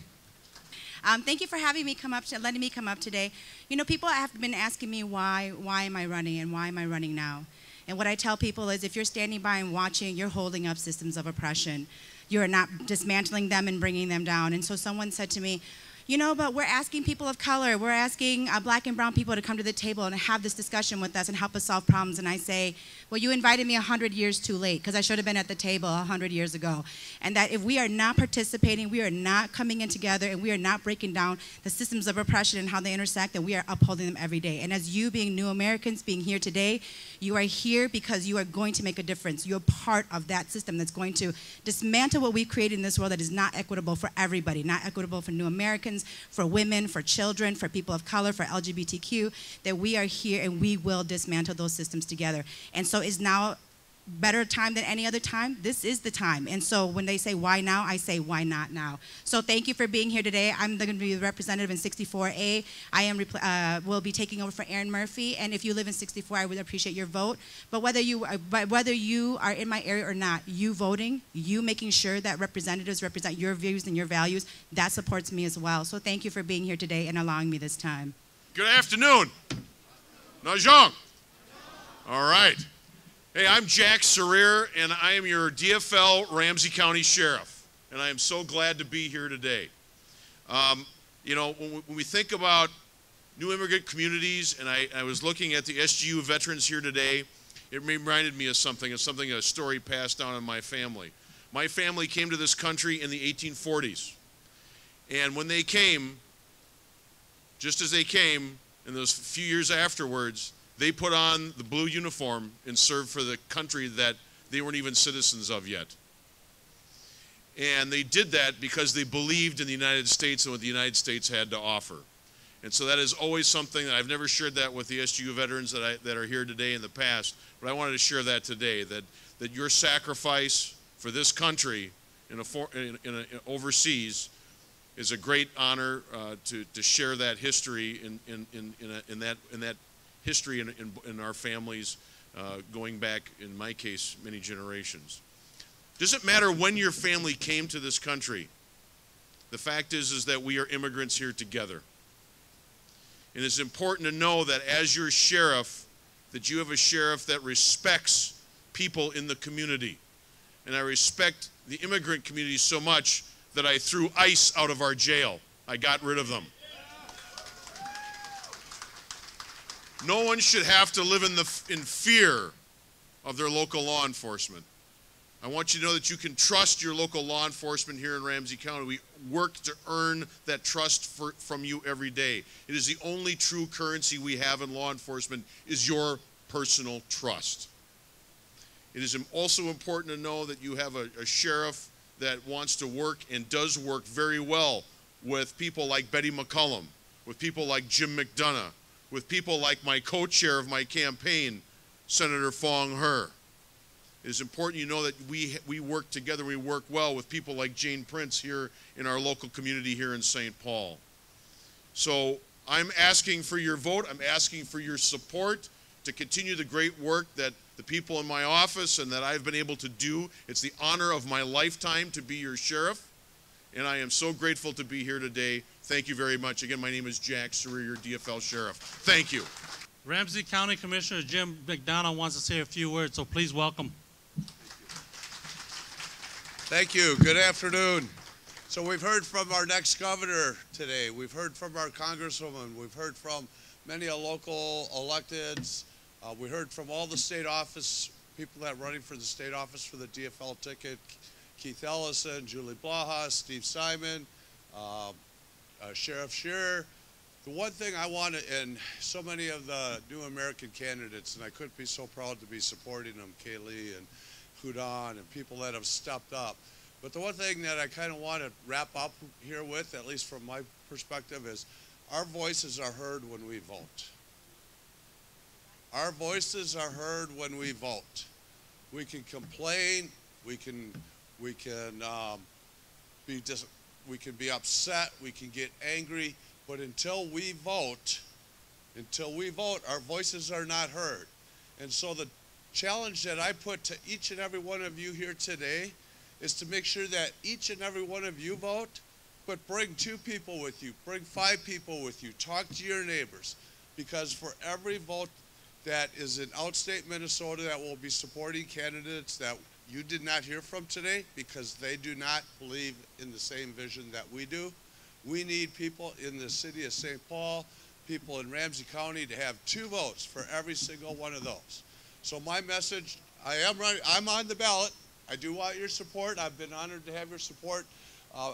Thank you for having me come up, letting me come up today. You know, people have been asking me why am I running and why am I running now? And what I tell people is if you're standing by and watching, you're holding up systems of oppression. You're not dismantling them and bringing them down. And so someone said to me, you know, but we're asking people of color, we're asking black and brown people to come to the table and have this discussion with us and help us solve problems. And I say, well, you invited me 100 years too late because I should have been at the table 100 years ago. And that if we are not participating, we are not coming in together, and we are not breaking down the systems of oppression and how they intersect, and we are upholding them every day. And as you being new Americans, being here today, you are here because you are going to make a difference. You're part of that system that's going to dismantle what we've created in this world that is not equitable for everybody, not equitable for new Americans, for women, for children, for people of color, for LGBTQ, that we are here and we will dismantle those systems together. And so it's now better time than any other time, this is the time. And so when they say why now, I say why not now. So thank you for being here today. I'm going to be the representative in 64A. I am will be taking over for Aaron Murphy. And if you live in 64, I would appreciate your vote. But whether you are in my area or not, you voting, you making sure that representatives represent your views and your values, that supports me as well. So thank you for being here today and allowing me this time. Good afternoon. Najong. All right. Hey, I'm Jack Sarir, and I am your DFL Ramsey County Sheriff, and I am so glad to be here today. You know, when we think about new immigrant communities, and I was looking at the SGU veterans here today, it reminded me of something, a story passed down in my family. My family came to this country in the 1840s, and when they came, just as they came, in those few years afterwards, they put on the blue uniform and served for the country that they weren't even citizens of yet. And they did that because they believed in the United States and what the United States had to offer. And so that is always something that I've never shared that with the SGU veterans that are here today in the past, but I wanted to share that today, that your sacrifice for this country overseas is a great honor to share that history in that history in our families, going back, in my case, many generations. Doesn't matter when your family came to this country. The fact is that we are immigrants here together. And it's important to know that as your sheriff, that you have a sheriff that respects people in the community. And I respect the immigrant community so much that I threw ICE out of our jail. I got rid of them. No one should have to live in fear of their local law enforcement. I want you to know that you can trust your local law enforcement here in Ramsey County. We work to earn that trust from you every day. It is the only true currency we have in law enforcement is your personal trust. It is also important to know that you have a sheriff that wants to work and does work very well with people like Betty McCollum, with people like Jim McDonough, with people like my co-chair of my campaign, Senator Fong He. It is important you know that we work together, we work well with people like Jane Prince here in our local community here in St. Paul. So I'm asking for your vote, I'm asking for your support to continue the great work that the people in my office and that I've been able to do. It's the honor of my lifetime to be your sheriff, and I am so grateful to be here today. Thank you very much. Again, my name is Jack Sarir, your DFL Sheriff. Thank you. Ramsey County Commissioner Jim McDonough wants to say a few words, so please welcome. Thank you. Good afternoon. So we've heard from our next governor today. We've heard from our congresswoman. We've heard from many local electeds. We heard from all the state office, people that are running for the state office for the DFL ticket, Keith Ellison, Julie Blaha, Steve Simon, Sheriff Shearer. The one thing I want to, and so many of the new American candidates, and I couldn't be so proud to be supporting them, Kaylee and Houdan and people that have stepped up. But the one thing that I kind of want to wrap up here with, at least from my perspective, is our voices are heard when we vote. Our voices are heard when we vote. We can complain, we can be upset, we can get angry, but until we vote, our voices are not heard. And so the challenge that I put to each and every one of you here today is to make sure that each and every one of you vote, but bring 2 people with you, bring 5 people with you, talk to your neighbors, because for every vote that is in outstate Minnesota that will be supporting candidates that you did not hear from today because they do not believe in the same vision that we do, we need people in the city of St. Paul, people in Ramsey County to have 2 votes for every single one of those. So my message, I'm on the ballot. I do want your support. I've been honored to have your support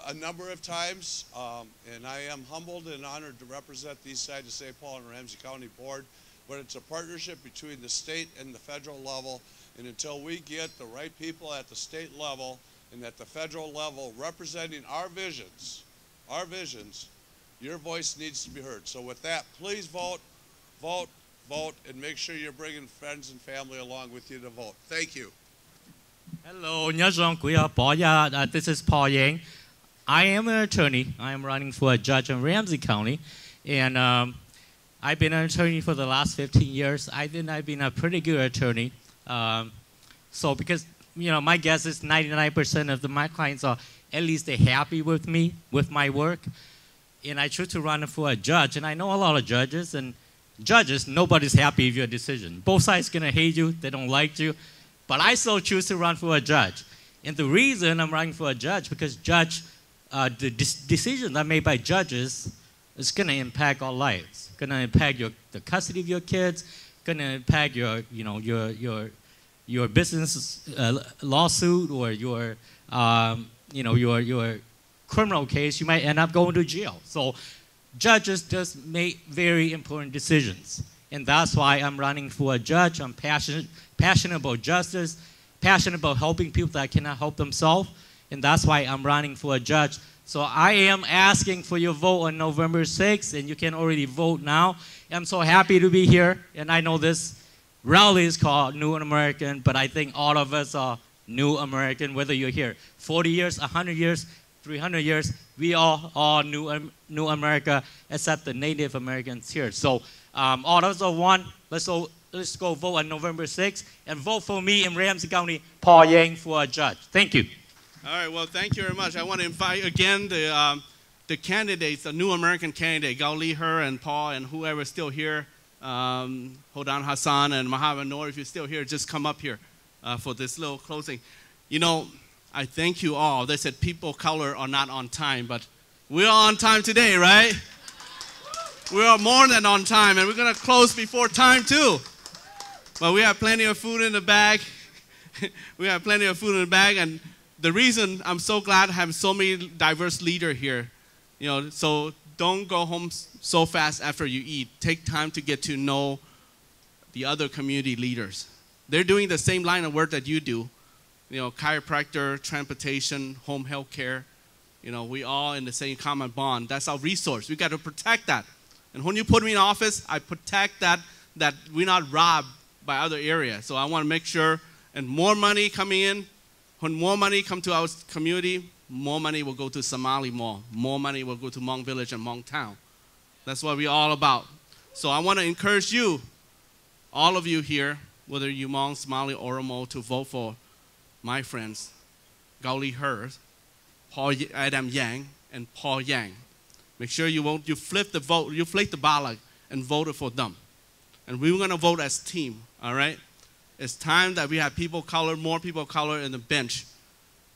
a number of times, and I am humbled and honored to represent the east side of St. Paul and Ramsey County Board, but it's a partnership between the state and the federal level, and until we get the right people at the state level and at the federal level representing our visions, your voice needs to be heard. So with that, please vote, vote, vote, and make sure you're bringing friends and family along with you to vote. Thank you. Hello, this is Paul Yang. I am an attorney. I am running for a judge in Ramsey County, and I've been an attorney for the last 15 years. I think I've been a pretty good attorney. So because, my guess is 99% of my clients are at least they're happy with me, with my work. And I choose to run for a judge. And I know a lot of judges, and judges, nobody's happy with your decision. Both sides going to hate you. They don't like you. But I still choose to run for a judge. And the reason I'm running for a judge, because the decisions that are made by judges is going to impact our lives. Going to impact the custody of your kids. Going to impact your business lawsuit or your criminal case. You might end up going to jail. So judges just make very important decisions. And that's why I'm running for a judge. I'm passionate about justice, passionate about helping people that cannot help themselves. And that's why I'm running for a judge. So I am asking for your vote on November 6th, and you can already vote now. I'm so happy to be here. And I know this rally is called New American, but I think all of us are New American, whether you're here 40 years, 100 years, 300 years, we all are New America, except the Native Americans here. So all of us are one. Let's go vote on November 6th and vote for me in Ramsey County, Paul Yang, for a judge. Thank you. All right, well, thank you very much. I want to invite again the candidates, the New American candidate, Gao Li Her and Paul and whoever is still here, Hodan Hassan and Mohammed Noor, if you're still here, just come up here for this little closing. I thank you all. They said people of color are not on time, but we're on time today, right? We are more than on time, and we're going to close before time, too. But we have plenty of food in the bag. We have plenty of food in the bag, and the reason I'm so glad to have so many diverse leaders here, so don't go home so fast after you eat. Take time to get to know the other community leaders. They're doing the same line of work that you do. Chiropractor, transportation, home health care. We all in the same common bond. That's our resource. We got to protect that. And when you put me in office, I protect that we're not robbed by other areas. So I want to make sure, and more money coming in, when more money come to our community, more money will go to Somali Mall. More money will go to Hmong Village and Hmong Town. That's what we're all about. So I want to encourage you, all of you here, whether you're Hmong, Somali, Oromo, to vote for my friends, Gao Li Her, Paul Adam Yang, and Paul Yang. Make sure you vote, you flip the vote, you flip the ballot and vote for them. And we're going to vote as a team, all right? It's time that we have people of color, more people of color in the bench.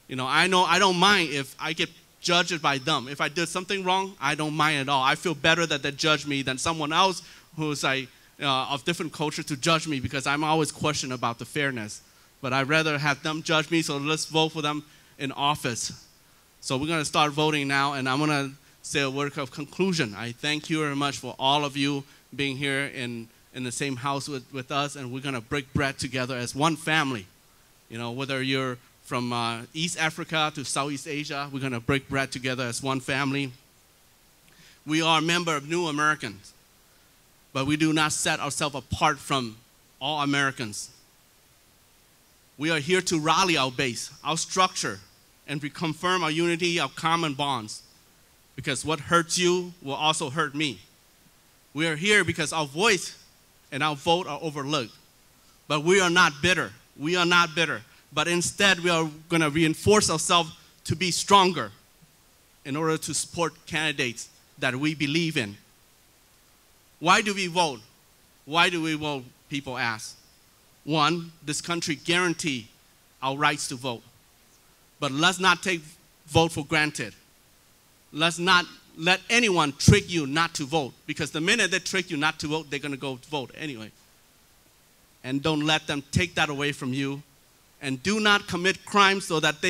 I know I don't mind if I get judged by them. If I did something wrong, I don't mind at all. I feel better that they judge me than someone else who's of different culture to judge me, because I'm always questioning about the fairness. But I'd rather have them judge me, so let's vote for them in office. So we're going to start voting now, and I'm going to say a word of conclusion. I thank you very much for all of you being here in the same house with us, and we're going to break bread together as one family. Whether you're from East Africa to Southeast Asia, we're going to break bread together as one family. We are a member of New Americans, but we do not set ourselves apart from all Americans. We are here to rally our base, our structure, and reconfirm our unity, our common bonds. Because what hurts you will also hurt me. We are here because our voice and our vote are overlooked. But we are not bitter. We are not bitter. But instead, we are going to reinforce ourselves to be stronger in order to support candidates that we believe in. Why do we vote? Why do we vote, people ask. One, this country guarantees our rights to vote. But let's not take vote for granted. Let's not let anyone trick you not to vote, because the minute they trick you not to vote, they're going to go vote anyway. And don't let them take that away from you. And do not commit crimes so that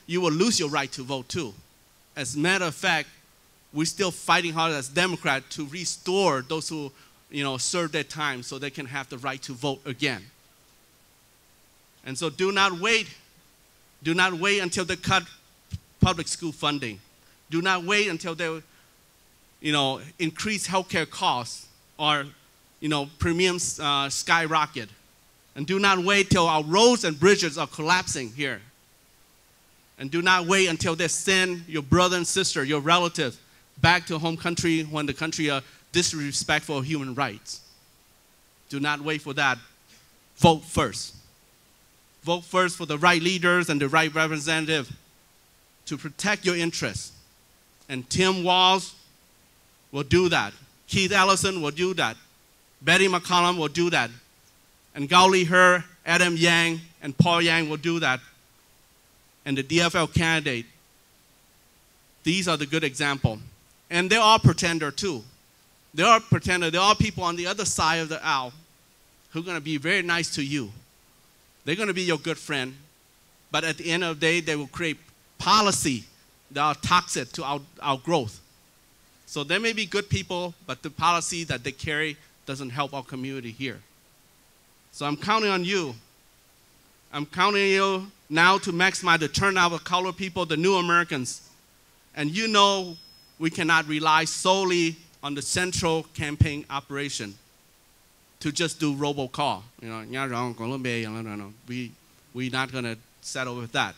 you will lose your right to vote too. As a matter of fact, we're still fighting hard as Democrats to restore those who serve their time so they can have the right to vote again. And so do not wait. Do not wait until they cut public school funding. Do not wait until they increase healthcare costs or premiums skyrocket. And do not wait till our roads and bridges are collapsing here. And do not wait until they send your brother and sister, your relative, back to home country when the country are disrespectful of human rights. Do not wait for that. Vote first. Vote first for the right leaders and the right representative to protect your interests. And Tim Walz will do that. Keith Ellison will do that. Betty McCollum will do that. And Gao Li He, Adam Yang, and Paul Yang will do that. And the DFL candidate, these are the good example. And they are pretender too. They are pretender. There are people on the other side of the aisle who are going to be very nice to you. They're going to be your good friend. But at the end of the day, they will create policy that are toxic to our growth. So there may be good people, but the policy that they carry doesn't help our community here. So I'm counting on you. I'm counting on you now to maximize the turnout of colored people, the new Americans. And you know we cannot rely solely on the central campaign operation to just do robocall. You know, we're not going to settle with that.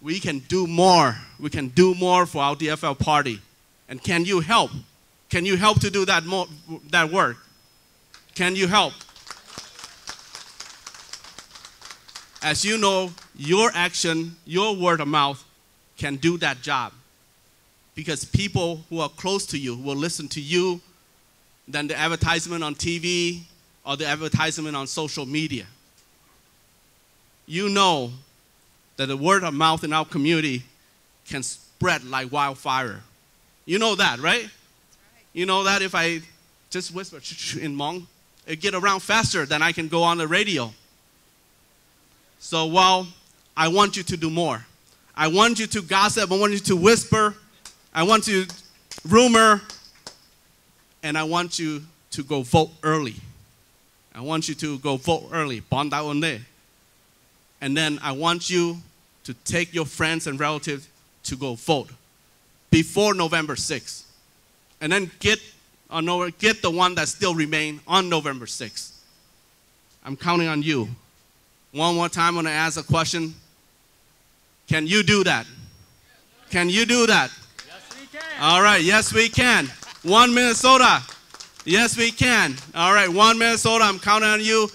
We can do more. We can do more for our DFL party. And can you help? Can you help to do that work? Can you help? As you know, your action, your word of mouth can do that job. Because people who are close to you will listen to you than the advertisement on TV or the advertisement on social media. You know that the word of mouth in our community can spread like wildfire. You know that, right? You know that if I just whisper in Hmong, it get around faster than I can go on the radio. So, well, I want you to do more. I want you to gossip. I want you to whisper. I want you to rumor. And I want you to go vote early. I want you to go vote early. And then I want you to take your friends and relatives to go vote before November 6th. And then get the one that still remain on November 6th. I'm counting on you. One more time, I'm going to ask a question. Can you do that? Can you do that? Yes, we can. All right, yes, we can. One Minnesota. Yes, we can. All right, one Minnesota, I'm counting on you.